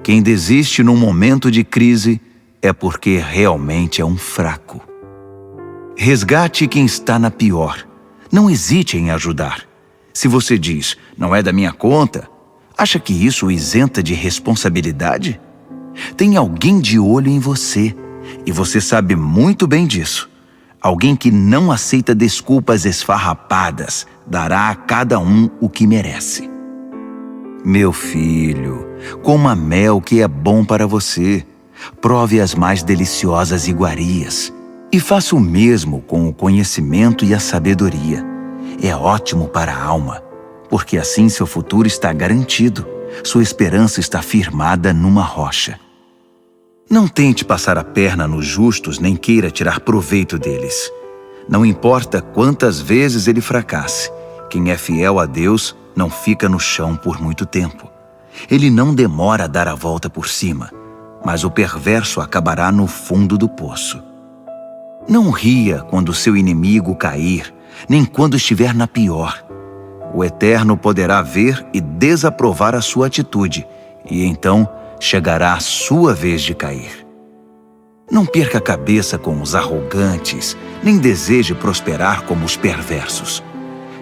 Quem desiste num momento de crise é porque realmente é um fraco. Resgate quem está na pior. Não hesite em ajudar. Se você diz, não é da minha conta, Acha que isso o isenta de responsabilidade? Tem alguém de olho em você, e você sabe muito bem disso. Alguém que não aceita desculpas esfarrapadas, dará a cada um o que merece. Meu filho, coma mel que é bom para você. Prove as mais deliciosas iguarias. E faça o mesmo com o conhecimento e a sabedoria. É ótimo para a alma, porque assim seu futuro está garantido. Sua esperança está firmada numa rocha. Não tente passar a perna nos justos, nem queira tirar proveito deles. Não importa quantas vezes ele fracasse, quem é fiel a Deus não fica no chão por muito tempo. Ele não demora a dar a volta por cima, mas o perverso acabará no fundo do poço. Não ria quando seu inimigo cair, nem quando estiver na pior. O Eterno poderá ver e desaprovar a sua atitude, e então chegará a sua vez de cair. Não perca a cabeça com os arrogantes, nem deseje prosperar como os perversos,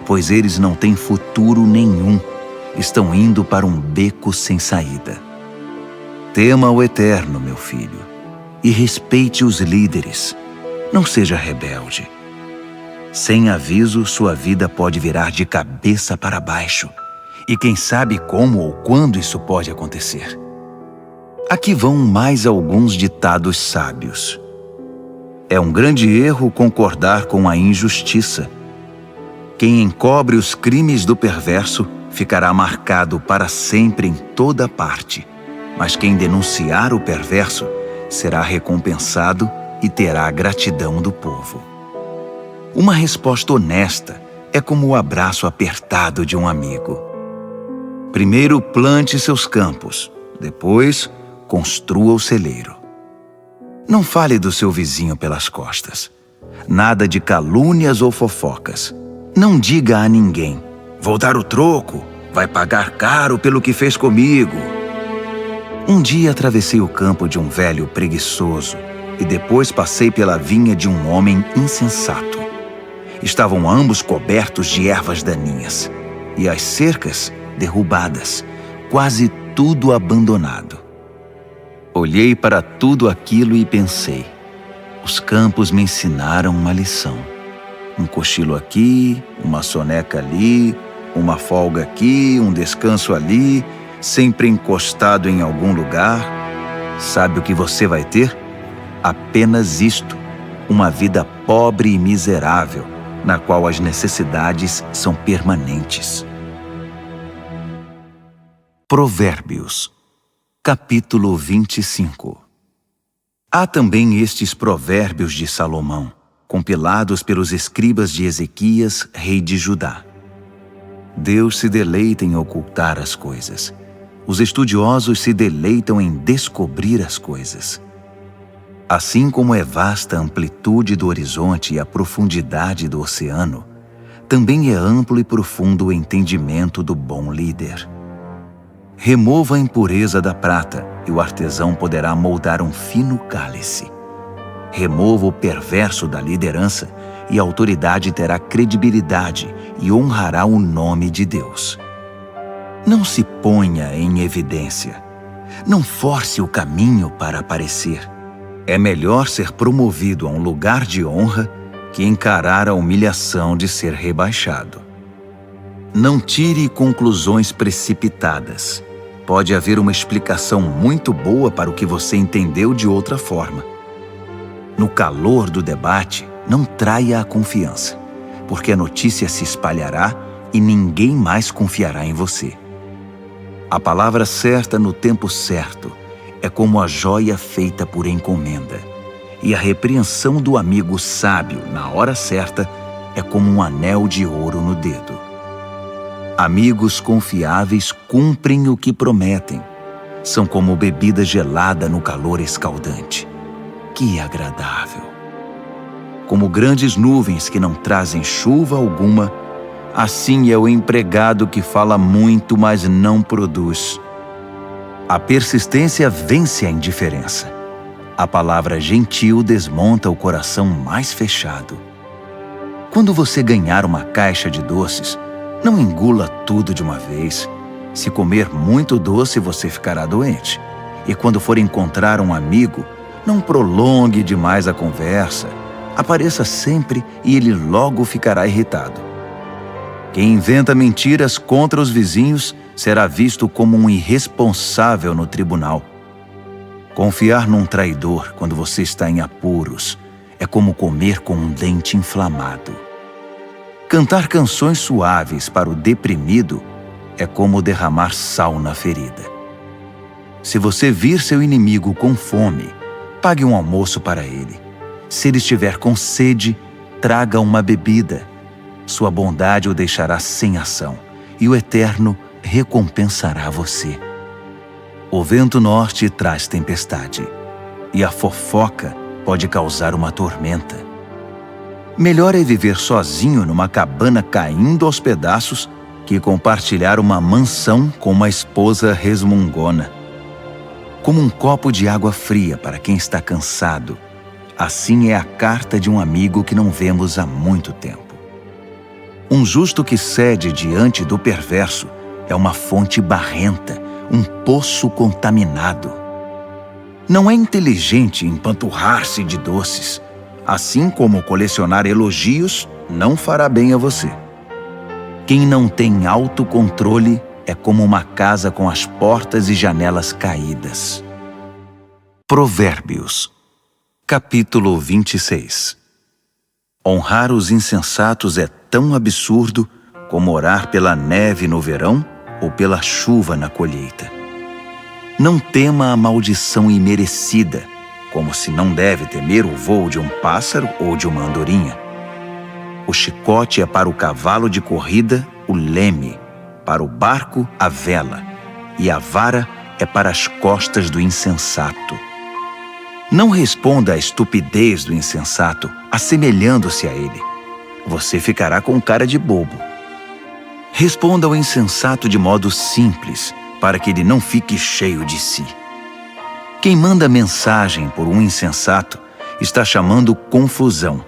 pois eles não têm futuro nenhum, estão indo para um beco sem saída. Tema o Eterno, meu filho, e respeite os líderes. Não seja rebelde. Sem aviso, sua vida pode virar de cabeça para baixo, e quem sabe como ou quando isso pode acontecer. Aqui vão mais alguns ditados sábios. É um grande erro concordar com a injustiça. Quem encobre os crimes do perverso ficará marcado para sempre em toda parte, mas quem denunciar o perverso será recompensado e terá a gratidão do povo. Uma resposta honesta é como o abraço apertado de um amigo. Primeiro plante seus campos, depois construa o celeiro. Não fale do seu vizinho pelas costas. Nada de calúnias ou fofocas. Não diga a ninguém: vou dar o troco, vai pagar caro pelo que fez comigo. Um dia atravessei o campo de um velho preguiçoso e depois passei pela vinha de um homem insensato. Estavam ambos cobertos de ervas daninhas e as cercas derrubadas, quase tudo abandonado. Olhei para tudo aquilo e pensei: os campos me ensinaram uma lição. Um cochilo aqui, uma soneca ali, uma folga aqui, um descanso ali, sempre encostado em algum lugar. Sabe o que você vai ter? Apenas isto: uma vida pobre e miserável, na qual as necessidades são permanentes. Provérbios, capítulo 25. Há também estes provérbios de Salomão, compilados pelos escribas de Ezequias, rei de Judá. Deus se deleita em ocultar as coisas. Os estudiosos se deleitam em descobrir as coisas. Assim como é vasta a amplitude do horizonte e a profundidade do oceano, também é amplo e profundo o entendimento do bom líder. Remova a impureza da prata, e o artesão poderá moldar um fino cálice. Remova o perverso da liderança, e a autoridade terá credibilidade e honrará o nome de Deus. Não se ponha em evidência. Não force o caminho para aparecer. É melhor ser promovido a um lugar de honra que encarar a humilhação de ser rebaixado. Não tire conclusões precipitadas. Pode haver uma explicação muito boa para o que você entendeu de outra forma. No calor do debate, não traia a confiança, porque a notícia se espalhará e ninguém mais confiará em você. A palavra certa no tempo certo é como a joia feita por encomenda, e a repreensão do amigo sábio na hora certa é como um anel de ouro no dedo. Amigos confiáveis cumprem o que prometem. São como bebida gelada no calor escaldante. Que agradável! Como grandes nuvens que não trazem chuva alguma, assim é o empregado que fala muito, mas não produz. A persistência vence a indiferença. A palavra gentil desmonta o coração mais fechado. Quando você ganhar uma caixa de doces, não engula tudo de uma vez. Se comer muito doce, você ficará doente. E quando for encontrar um amigo, não prolongue demais a conversa. Apareça sempre e ele logo ficará irritado. Quem inventa mentiras contra os vizinhos será visto como um irresponsável no tribunal. Confiar num traidor quando você está em apuros é como comer com um dente inflamado. Cantar canções suaves para o deprimido é como derramar sal na ferida. Se você vir seu inimigo com fome, pague um almoço para ele. Se ele estiver com sede, traga uma bebida. Sua bondade o deixará sem ação, e o Eterno recompensará você. O vento norte traz tempestade, e a fofoca pode causar uma tormenta. Melhor é viver sozinho numa cabana caindo aos pedaços que compartilhar uma mansão com uma esposa resmungona. Como um copo de água fria para quem está cansado, assim é a carta de um amigo que não vemos há muito tempo. Um justo que cede diante do perverso é uma fonte barrenta, um poço contaminado. Não é inteligente empanturrar-se de doces, assim como colecionar elogios não fará bem a você. Quem não tem autocontrole é como uma casa com as portas e janelas caídas. Provérbios, capítulo 26. Honrar os insensatos é tão absurdo como orar pela neve no verão ou pela chuva na colheita. Não tema a maldição imerecida, como se não deve temer o voo de um pássaro ou de uma andorinha. O chicote é para o cavalo de corrida o leme, para o barco a vela, e a vara é para as costas do insensato. Não responda à estupidez do insensato, assemelhando-se a ele. Você ficará com cara de bobo. Responda ao insensato de modo simples, para que ele não fique cheio de si. Quem manda mensagem por um insensato está chamando confusão.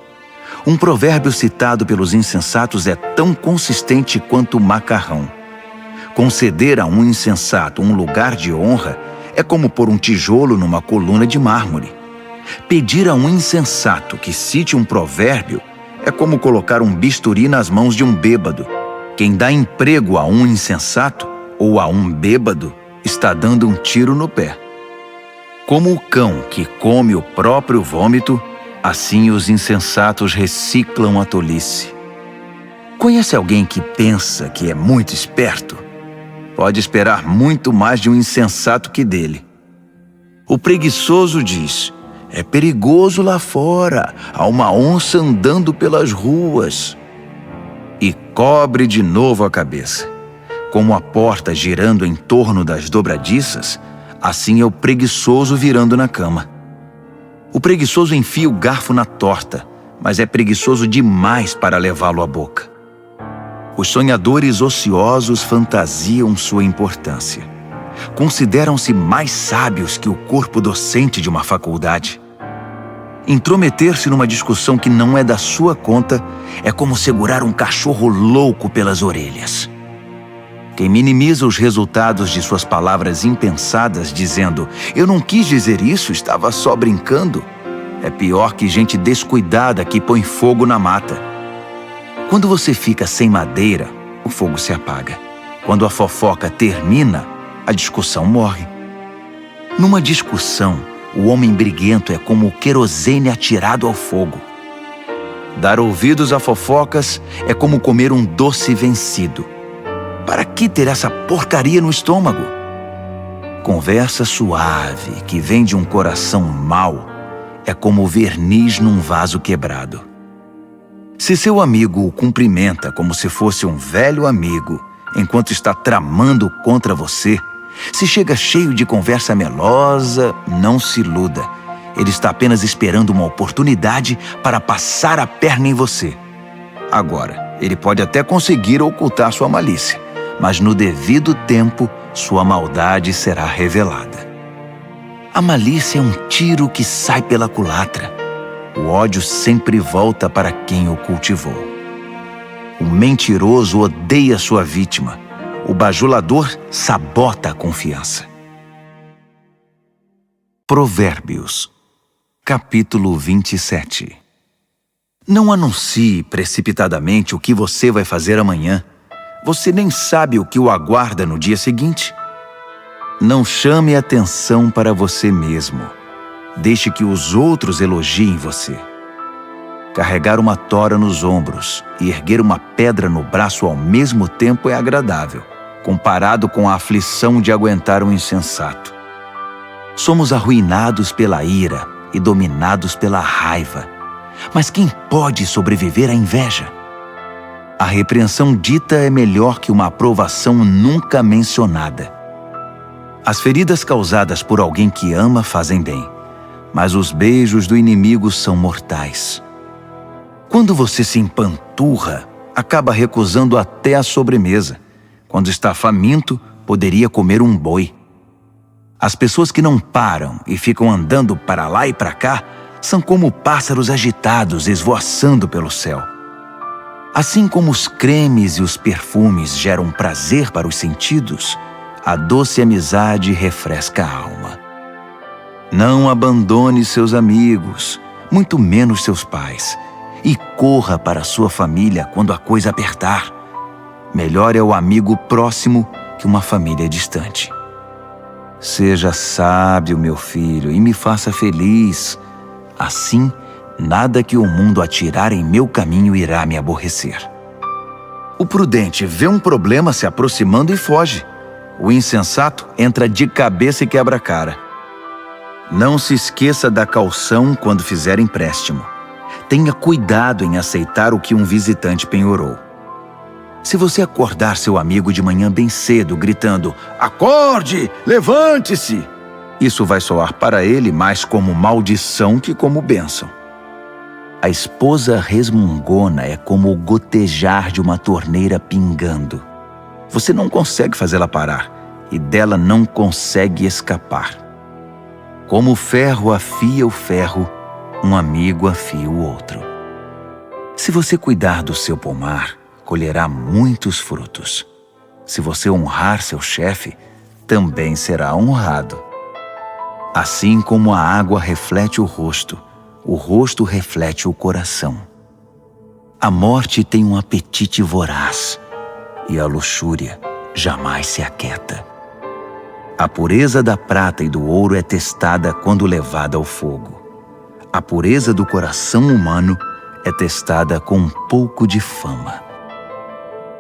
Um provérbio citado pelos insensatos é tão consistente quanto o macarrão. Conceder a um insensato um lugar de honra é como pôr um tijolo numa coluna de mármore. Pedir a um insensato que cite um provérbio é como colocar um bisturi nas mãos de um bêbado. Quem dá emprego a um insensato ou a um bêbado está dando um tiro no pé. Como o cão que come o próprio vômito, assim os insensatos reciclam a tolice. Conhece alguém que pensa que é muito esperto? Pode esperar muito mais de um insensato que dele. O preguiçoso diz: é perigoso lá fora, há uma onça andando pelas ruas. E cobre de novo a cabeça. Como a porta girando em torno das dobradiças, assim é o preguiçoso virando na cama. O preguiçoso enfia o garfo na torta, mas é preguiçoso demais para levá-lo à boca. Os sonhadores ociosos fantasiam sua importância. Consideram-se mais sábios que o corpo docente de uma faculdade. Intrometer-se numa discussão que não é da sua conta é como segurar um cachorro louco pelas orelhas. Quem minimiza os resultados de suas palavras impensadas, dizendo: eu não quis dizer isso, estava só brincando, é pior que gente descuidada que põe fogo na mata. Quando você fica sem madeira, o fogo se apaga. Quando a fofoca termina, a discussão morre. Numa discussão, o homem briguento é como o querosene atirado ao fogo. Dar ouvidos a fofocas é como comer um doce vencido. Para que ter essa porcaria no estômago? Conversa suave que vem de um coração mau é como verniz num vaso quebrado. Se seu amigo o cumprimenta como se fosse um velho amigo, enquanto está tramando contra você, se chega cheio de conversa melosa, não se iluda. Ele está apenas esperando uma oportunidade para passar a perna em você. Agora, ele pode até conseguir ocultar sua malícia, mas no devido tempo, sua maldade será revelada. A malícia é um tiro que sai pela culatra. O ódio sempre volta para quem o cultivou. O mentiroso odeia sua vítima. O bajulador sabota a confiança. Provérbios, capítulo 27. Não anuncie precipitadamente o que você vai fazer amanhã. Você nem sabe o que o aguarda no dia seguinte. Não chame atenção para você mesmo. Deixe que os outros elogiem você. Carregar uma tora nos ombros e erguer uma pedra no braço ao mesmo tempo é agradável, comparado com a aflição de aguentar um insensato. Somos arruinados pela ira e dominados pela raiva. Mas quem pode sobreviver à inveja? A repreensão dita é melhor que uma aprovação nunca mencionada. As feridas causadas por alguém que ama fazem bem, mas os beijos do inimigo são mortais. Quando você se empanturra, acaba recusando até a sobremesa. Quando está faminto, poderia comer um boi. As pessoas que não param e ficam andando para lá e para cá são como pássaros agitados esvoaçando pelo céu. Assim como os cremes e os perfumes geram prazer para os sentidos, a doce amizade refresca a alma. Não abandone seus amigos, muito menos seus pais, e corra para sua família quando a coisa apertar. Melhor é o amigo próximo que uma família distante. Seja sábio, meu filho, e me faça feliz. Assim, nada que o mundo atirar em meu caminho irá me aborrecer. O prudente vê um problema se aproximando e foge. O insensato entra de cabeça e quebra a cara. Não se esqueça da caução quando fizer empréstimo. Tenha cuidado em aceitar o que um visitante penhorou. Se você acordar seu amigo de manhã bem cedo, gritando, "Acorde! Levante-se!", isso vai soar para ele mais como maldição que como bênção. A esposa resmungona é como o gotejar de uma torneira pingando. Você não consegue fazê-la parar e dela não consegue escapar. Como o ferro afia o ferro, um amigo afia o outro. Se você cuidar do seu pomar, colherá muitos frutos. Se você honrar seu chefe, também será honrado. Assim como a água reflete o rosto reflete o coração. A morte tem um apetite voraz e a luxúria jamais se aquieta. A pureza da prata e do ouro é testada quando levada ao fogo. A pureza do coração humano é testada com um pouco de fama.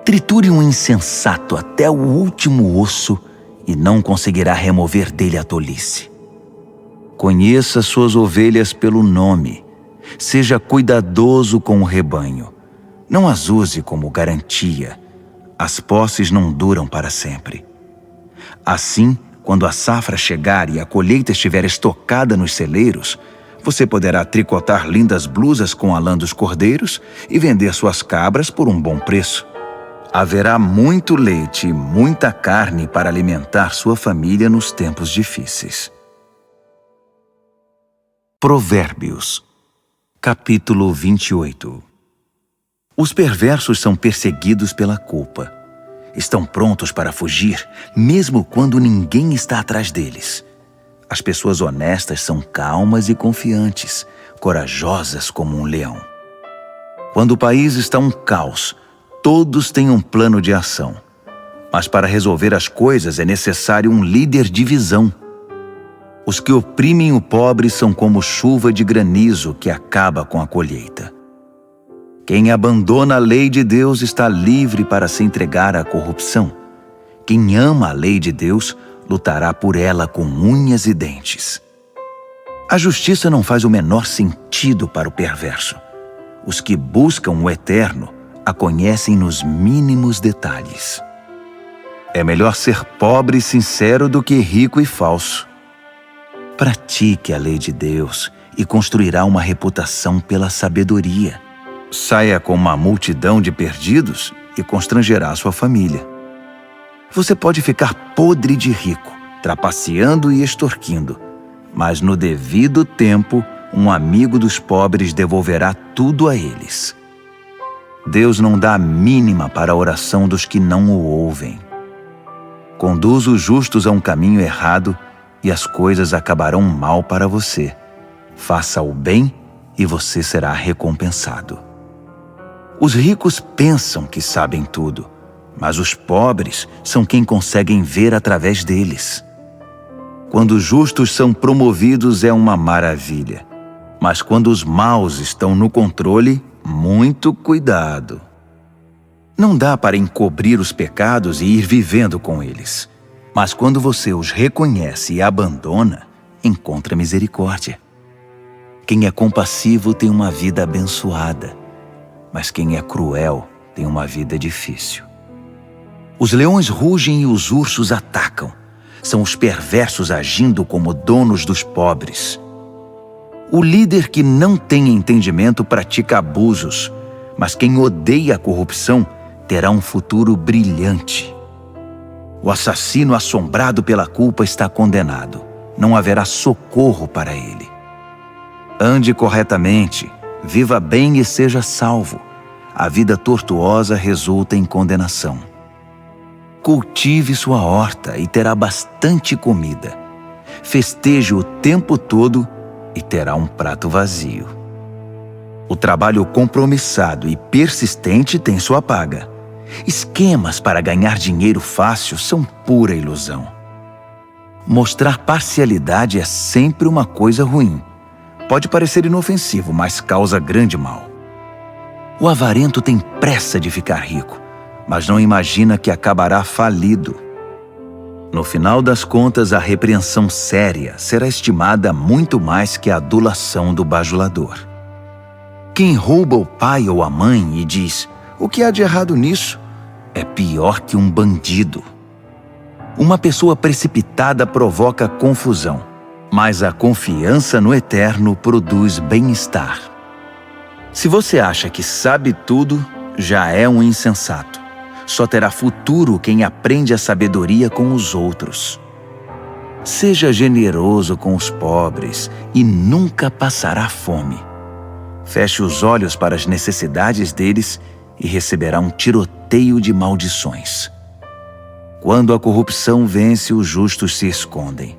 Triture um insensato até o último osso e não conseguirá remover dele a tolice. Conheça suas ovelhas pelo nome. Seja cuidadoso com o rebanho. Não as use como garantia. As posses não duram para sempre. Assim, quando a safra chegar e a colheita estiver estocada nos celeiros, você poderá tricotar lindas blusas com a lã dos cordeiros e vender suas cabras por um bom preço. Haverá muito leite e muita carne para alimentar sua família nos tempos difíceis. Provérbios, capítulo 28. Os perversos são perseguidos pela culpa. Estão prontos para fugir, mesmo quando ninguém está atrás deles. As pessoas honestas são calmas e confiantes, corajosas como um leão. Quando o país está um caos, todos têm um plano de ação. Mas para resolver as coisas é necessário um líder de visão. Os que oprimem o pobre são como chuva de granizo que acaba com a colheita. Quem abandona a lei de Deus está livre para se entregar à corrupção. Quem ama a lei de Deus lutará por ela com unhas e dentes. A justiça não faz o menor sentido para o perverso. Os que buscam o eterno a conhecem nos mínimos detalhes. É melhor ser pobre e sincero do que rico e falso. Pratique a lei de Deus e construirá uma reputação pela sabedoria. Saia com uma multidão de perdidos e constrangerá sua família. Você pode ficar podre de rico, trapaceando e extorquindo, mas no devido tempo, um amigo dos pobres devolverá tudo a eles. Deus não dá a mínima para a oração dos que não o ouvem. Conduz os justos a um caminho errado e as coisas acabarão mal para você. Faça o bem e você será recompensado. Os ricos pensam que sabem tudo, mas os pobres são quem conseguem ver através deles. Quando os justos são promovidos é uma maravilha, mas quando os maus estão no controle, muito cuidado. Não dá para encobrir os pecados e ir vivendo com eles, mas quando você os reconhece e abandona, encontra misericórdia. Quem é compassivo tem uma vida abençoada, mas quem é cruel tem uma vida difícil. Os leões rugem e os ursos atacam. São os perversos agindo como donos dos pobres. O líder que não tem entendimento pratica abusos, mas quem odeia a corrupção terá um futuro brilhante. O assassino assombrado pela culpa está condenado. Não haverá socorro para ele. Ande corretamente, viva bem e seja salvo. A vida tortuosa resulta em condenação. Cultive sua horta e terá bastante comida. Festeje o tempo todo e terá um prato vazio. O trabalho compromissado e persistente tem sua paga. Esquemas para ganhar dinheiro fácil são pura ilusão. Mostrar parcialidade é sempre uma coisa ruim. Pode parecer inofensivo, mas causa grande mal. O avarento tem pressa de ficar rico, mas não imagina que acabará falido. No final das contas, a repreensão séria será estimada muito mais que a adulação do bajulador. Quem rouba o pai ou a mãe e diz: "O que há de errado nisso?", é pior que um bandido. Uma pessoa precipitada provoca confusão, mas a confiança no Eterno produz bem-estar. Se você acha que sabe tudo, já é um insensato. Só terá futuro quem aprende a sabedoria com os outros. Seja generoso com os pobres e nunca passará fome. Feche os olhos para as necessidades deles e receberá um tiroteio de maldições. Quando a corrupção vence, os justos se escondem.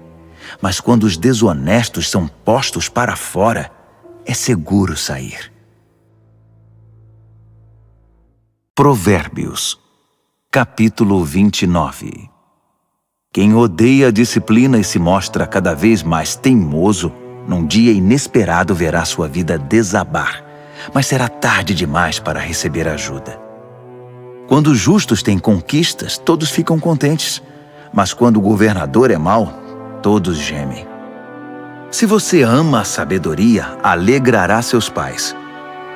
Mas quando os desonestos são postos para fora, é seguro sair. Provérbios, capítulo 29. Quem odeia a disciplina e se mostra cada vez mais teimoso, num dia inesperado verá sua vida desabar, mas será tarde demais para receber ajuda. Quando os justos têm conquistas, todos ficam contentes, mas quando o governador é mau, todos gemem. Se você ama a sabedoria, alegrará seus pais,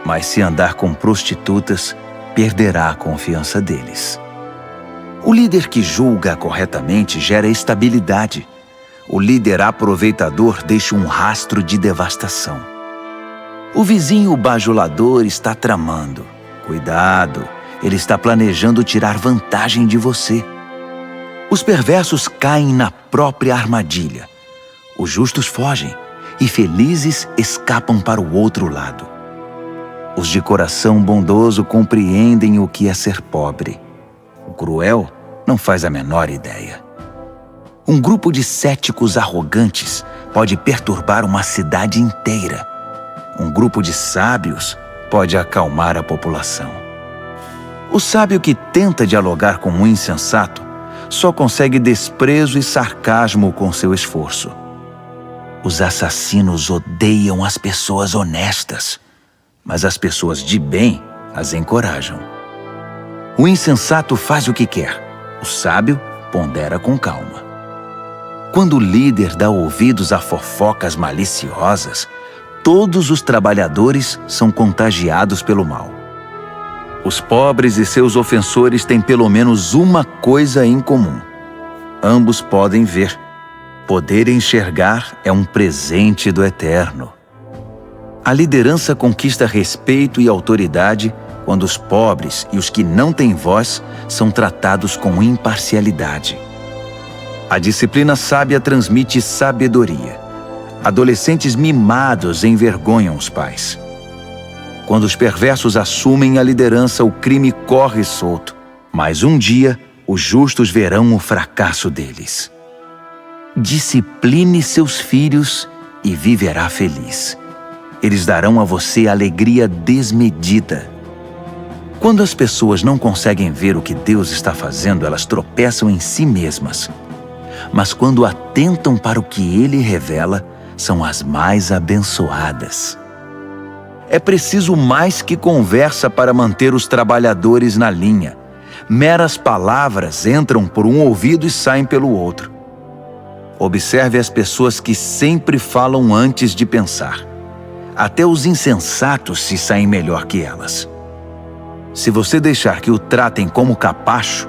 mas se andar com prostitutas, perderá a confiança deles. O líder que julga corretamente gera estabilidade. O líder aproveitador deixa um rastro de devastação. O vizinho bajulador está tramando. Cuidado, ele está planejando tirar vantagem de você. Os perversos caem na própria armadilha. Os justos fogem e felizes escapam para o outro lado. Os de coração bondoso compreendem o que é ser pobre. O cruel não faz a menor ideia. Um grupo de céticos arrogantes pode perturbar uma cidade inteira. Um grupo de sábios pode acalmar a população. O sábio que tenta dialogar com um insensato só consegue desprezo e sarcasmo com seu esforço. Os assassinos odeiam as pessoas honestas, mas as pessoas de bem as encorajam. O insensato faz o que quer, o sábio pondera com calma. Quando o líder dá ouvidos a fofocas maliciosas, todos os trabalhadores são contagiados pelo mal. Os pobres e seus ofensores têm pelo menos uma coisa em comum. Ambos podem ver. Poder enxergar é um presente do Eterno. A liderança conquista respeito e autoridade quando os pobres e os que não têm voz são tratados com imparcialidade. A disciplina sábia transmite sabedoria. Adolescentes mimados envergonham os pais. Quando os perversos assumem a liderança, o crime corre solto. Mas um dia, os justos verão o fracasso deles. Discipline seus filhos e viverá feliz. Eles darão a você alegria desmedida. Quando as pessoas não conseguem ver o que Deus está fazendo, elas tropeçam em si mesmas. Mas quando atentam para o que Ele revela, são as mais abençoadas. É preciso mais que conversa para manter os trabalhadores na linha. Meras palavras entram por um ouvido e saem pelo outro. Observe as pessoas que sempre falam antes de pensar. Até os insensatos se saem melhor que elas. Se você deixar que o tratem como capacho,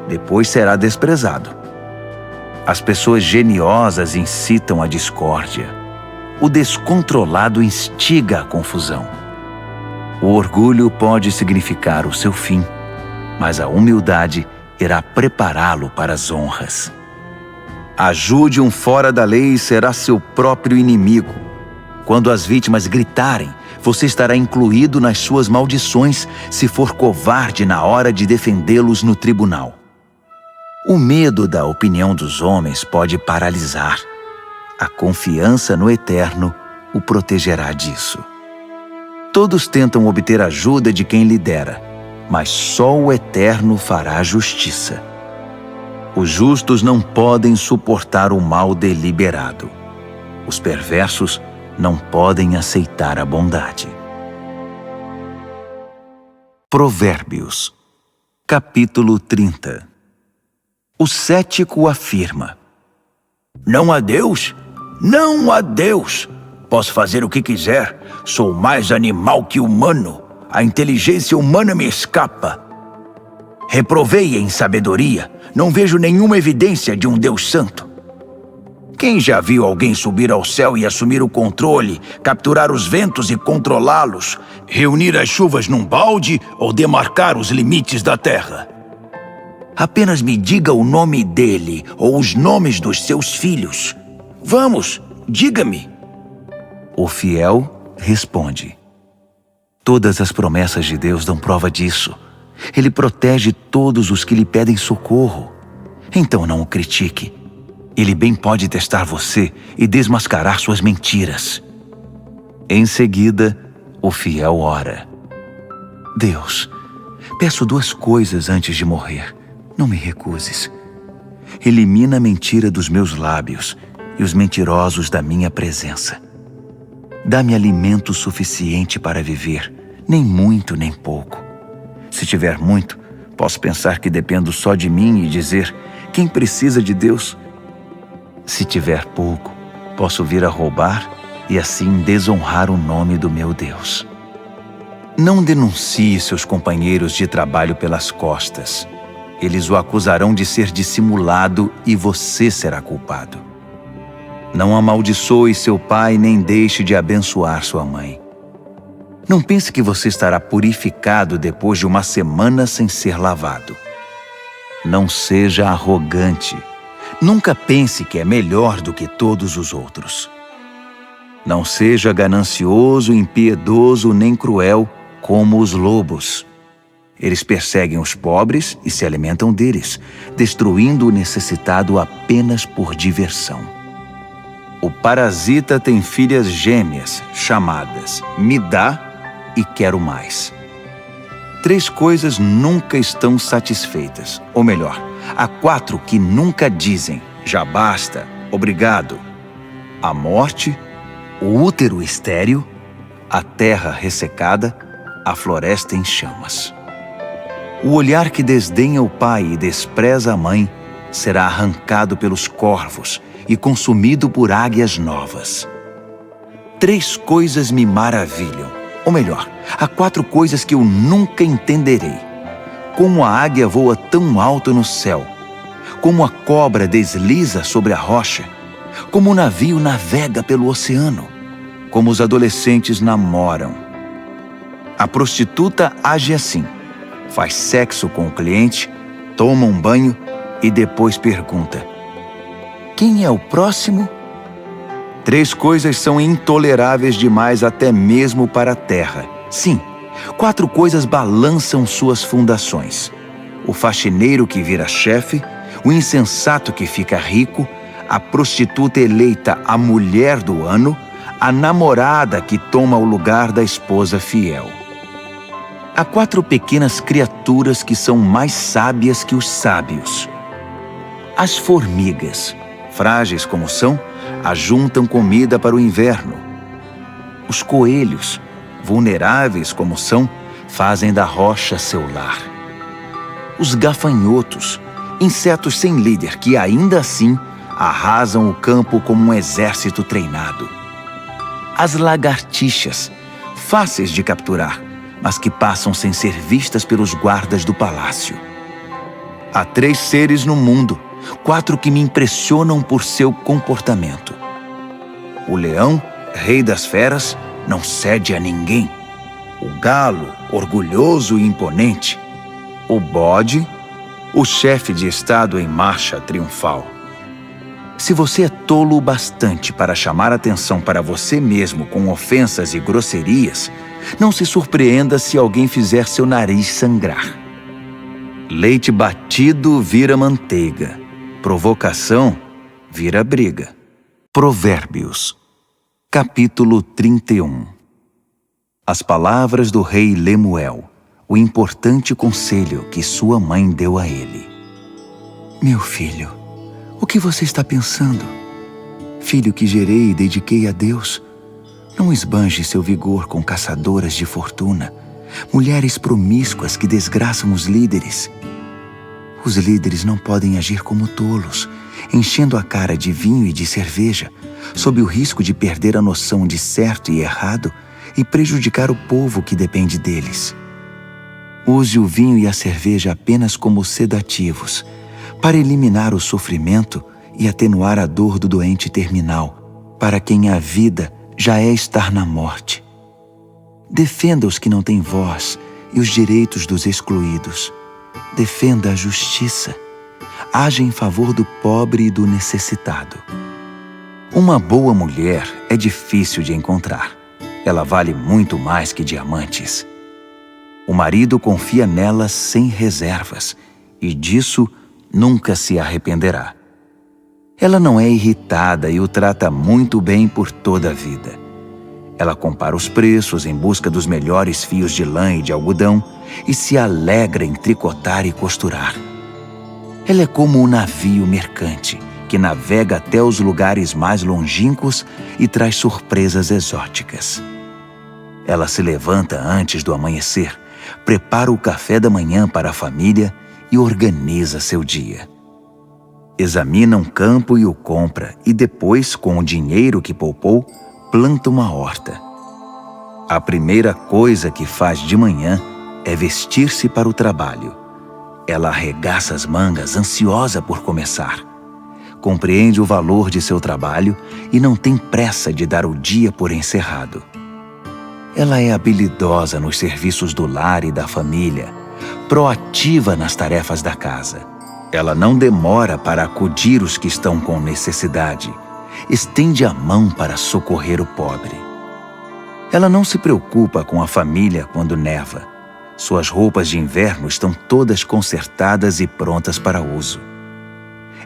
depois será desprezado. As pessoas geniosas incitam a discórdia. O descontrolado instiga a confusão. O orgulho pode significar o seu fim, mas a humildade irá prepará-lo para as honras. Ajude um fora da lei e será seu próprio inimigo. Quando as vítimas gritarem, você estará incluído nas suas maldições se for covarde na hora de defendê-los no tribunal. O medo da opinião dos homens pode paralisar. A confiança no Eterno o protegerá disso. Todos tentam obter ajuda de quem lidera, mas só o Eterno fará justiça. Os justos não podem suportar o mal deliberado. Os perversos não podem aceitar a bondade. Provérbios, capítulo 30. O cético afirma: Não há Deus? Não há Deus! Posso fazer o que quiser. Sou mais animal que humano. A inteligência humana me escapa. Reprovei em sabedoria. Não vejo nenhuma evidência de um Deus santo. Quem já viu alguém subir ao céu e assumir o controle, capturar os ventos e controlá-los, reunir as chuvas num balde ou demarcar os limites da terra? Apenas me diga o nome dele ou os nomes dos seus filhos. Vamos, diga-me. O fiel responde: Todas as promessas de Deus dão prova disso. Ele protege todos os que lhe pedem socorro. Então não o critique. Ele bem pode testar você e desmascarar suas mentiras. Em seguida, o fiel ora: Deus, peço 2 coisas antes de morrer. Não me recuses. Elimina a mentira dos meus lábios e os mentirosos da minha presença. Dá-me alimento suficiente para viver, nem muito nem pouco. Se tiver muito, posso pensar que dependo só de mim e dizer: quem precisa de Deus? Se tiver pouco, posso vir a roubar e assim desonrar o nome do meu Deus. Não denuncie seus companheiros de trabalho pelas costas. Eles o acusarão de ser dissimulado e você será culpado. Não amaldiçoe seu pai nem deixe de abençoar sua mãe. Não pense que você estará purificado depois de uma semana sem ser lavado. Não seja arrogante. Nunca pense que é melhor do que todos os outros. Não seja ganancioso, impiedoso nem cruel como os lobos. Eles perseguem os pobres e se alimentam deles, destruindo o necessitado apenas por diversão. O parasita tem filhas gêmeas, chamadas me dá e quero mais. 3 coisas nunca estão satisfeitas, ou melhor, há 4 que nunca dizem já basta, obrigado: a morte, o útero estéril, a terra ressecada, a floresta em chamas. O olhar que desdenha o pai e despreza a mãe será arrancado pelos corvos e consumido por águias novas. 3 coisas me maravilham, ou melhor, há 4 coisas que eu nunca entenderei. Como a águia voa tão alto no céu, como a cobra desliza sobre a rocha, como o navio navega pelo oceano, como os adolescentes namoram. A prostituta age assim: faz sexo com o cliente, toma um banho e depois pergunta: quem é o próximo? 3 coisas são intoleráveis demais até mesmo para a terra. Sim, 4 coisas balançam suas fundações: o faxineiro que vira chefe, o insensato que fica rico, a prostituta eleita a mulher do ano, a namorada que toma o lugar da esposa fiel. Há 4 pequenas criaturas que são mais sábias que os sábios. As formigas, frágeis como são, ajuntam comida para o inverno. Os coelhos, vulneráveis como são, fazem da rocha seu lar. Os gafanhotos, insetos sem líder que ainda assim arrasam o campo como um exército treinado. As lagartixas, fáceis de capturar, mas que passam sem ser vistas pelos guardas do palácio. Há 3 seres no mundo, 4 que me impressionam por seu comportamento. O leão, rei das feras, não cede a ninguém. O galo, orgulhoso e imponente. O bode, o chefe de estado em marcha triunfal. Se você é tolo o bastante para chamar atenção para você mesmo com ofensas e grosserias, não se surpreenda se alguém fizer seu nariz sangrar. Leite batido vira manteiga. Provocação vira briga. Provérbios, capítulo 31. As palavras do rei Lemuel, o importante conselho que sua mãe deu a ele. Meu filho, o que você está pensando? Filho que gerei e dediquei a Deus, não esbanje seu vigor com caçadoras de fortuna, mulheres promíscuas que desgraçam os líderes. Os líderes não podem agir como tolos, enchendo a cara de vinho e de cerveja, sob o risco de perder a noção de certo e errado e prejudicar o povo que depende deles. Use o vinho e a cerveja apenas como sedativos, para eliminar o sofrimento e atenuar a dor do doente terminal, para quem a vida já é estar na morte. Defenda os que não têm voz e os direitos dos excluídos. Defenda a justiça. Haja em favor do pobre e do necessitado. Uma boa mulher é difícil de encontrar. Ela vale muito mais que diamantes. O marido confia nela sem reservas, e disso nunca se arrependerá. Ela não é irritada e o trata muito bem por toda a vida. Ela compara os preços em busca dos melhores fios de lã e de algodão e se alegra em tricotar e costurar. Ela é como um navio mercante que navega até os lugares mais longínquos e traz surpresas exóticas. Ela se levanta antes do amanhecer, prepara o café da manhã para a família e organiza seu dia. Examina um campo e o compra, e depois, com o dinheiro que poupou, planta uma horta. A primeira coisa que faz de manhã é vestir-se para o trabalho. Ela arregaça as mangas, ansiosa por começar. Compreende o valor de seu trabalho e não tem pressa de dar o dia por encerrado. Ela é habilidosa nos serviços do lar e da família, proativa nas tarefas da casa. Ela não demora para acudir os que estão com necessidade. Estende a mão para socorrer o pobre. Ela não se preocupa com a família quando neva. Suas roupas de inverno estão todas consertadas e prontas para uso.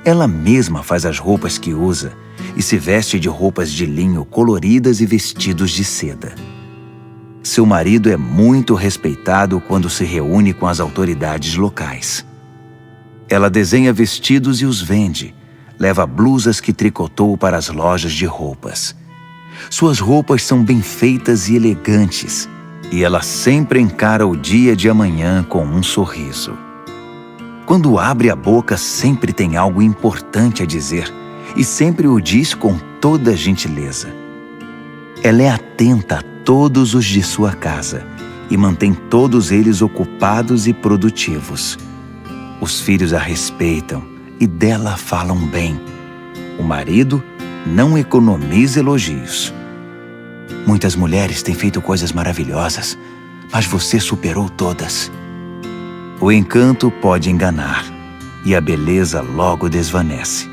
Ela mesma faz as roupas que usa e se veste de roupas de linho coloridas e vestidos de seda. Seu marido é muito respeitado quando se reúne com as autoridades locais. Ela desenha vestidos e os vende. Leva blusas que tricotou para as lojas de roupas. Suas roupas são bem feitas e elegantes, e ela sempre encara o dia de amanhã com um sorriso. Quando abre a boca, sempre tem algo importante a dizer, e sempre o diz com toda gentileza. Ela é atenta a todos os de sua casa e mantém todos eles ocupados e produtivos. Os filhos a respeitam e dela falam bem. O marido não economiza elogios. Muitas mulheres têm feito coisas maravilhosas, mas você superou todas. O encanto pode enganar e a beleza logo desvanece.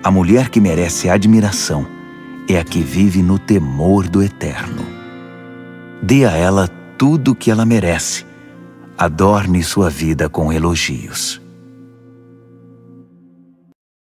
A mulher que merece admiração é a que vive no temor do Eterno. Dê a ela tudo o que ela merece. adorne sua vida com elogios.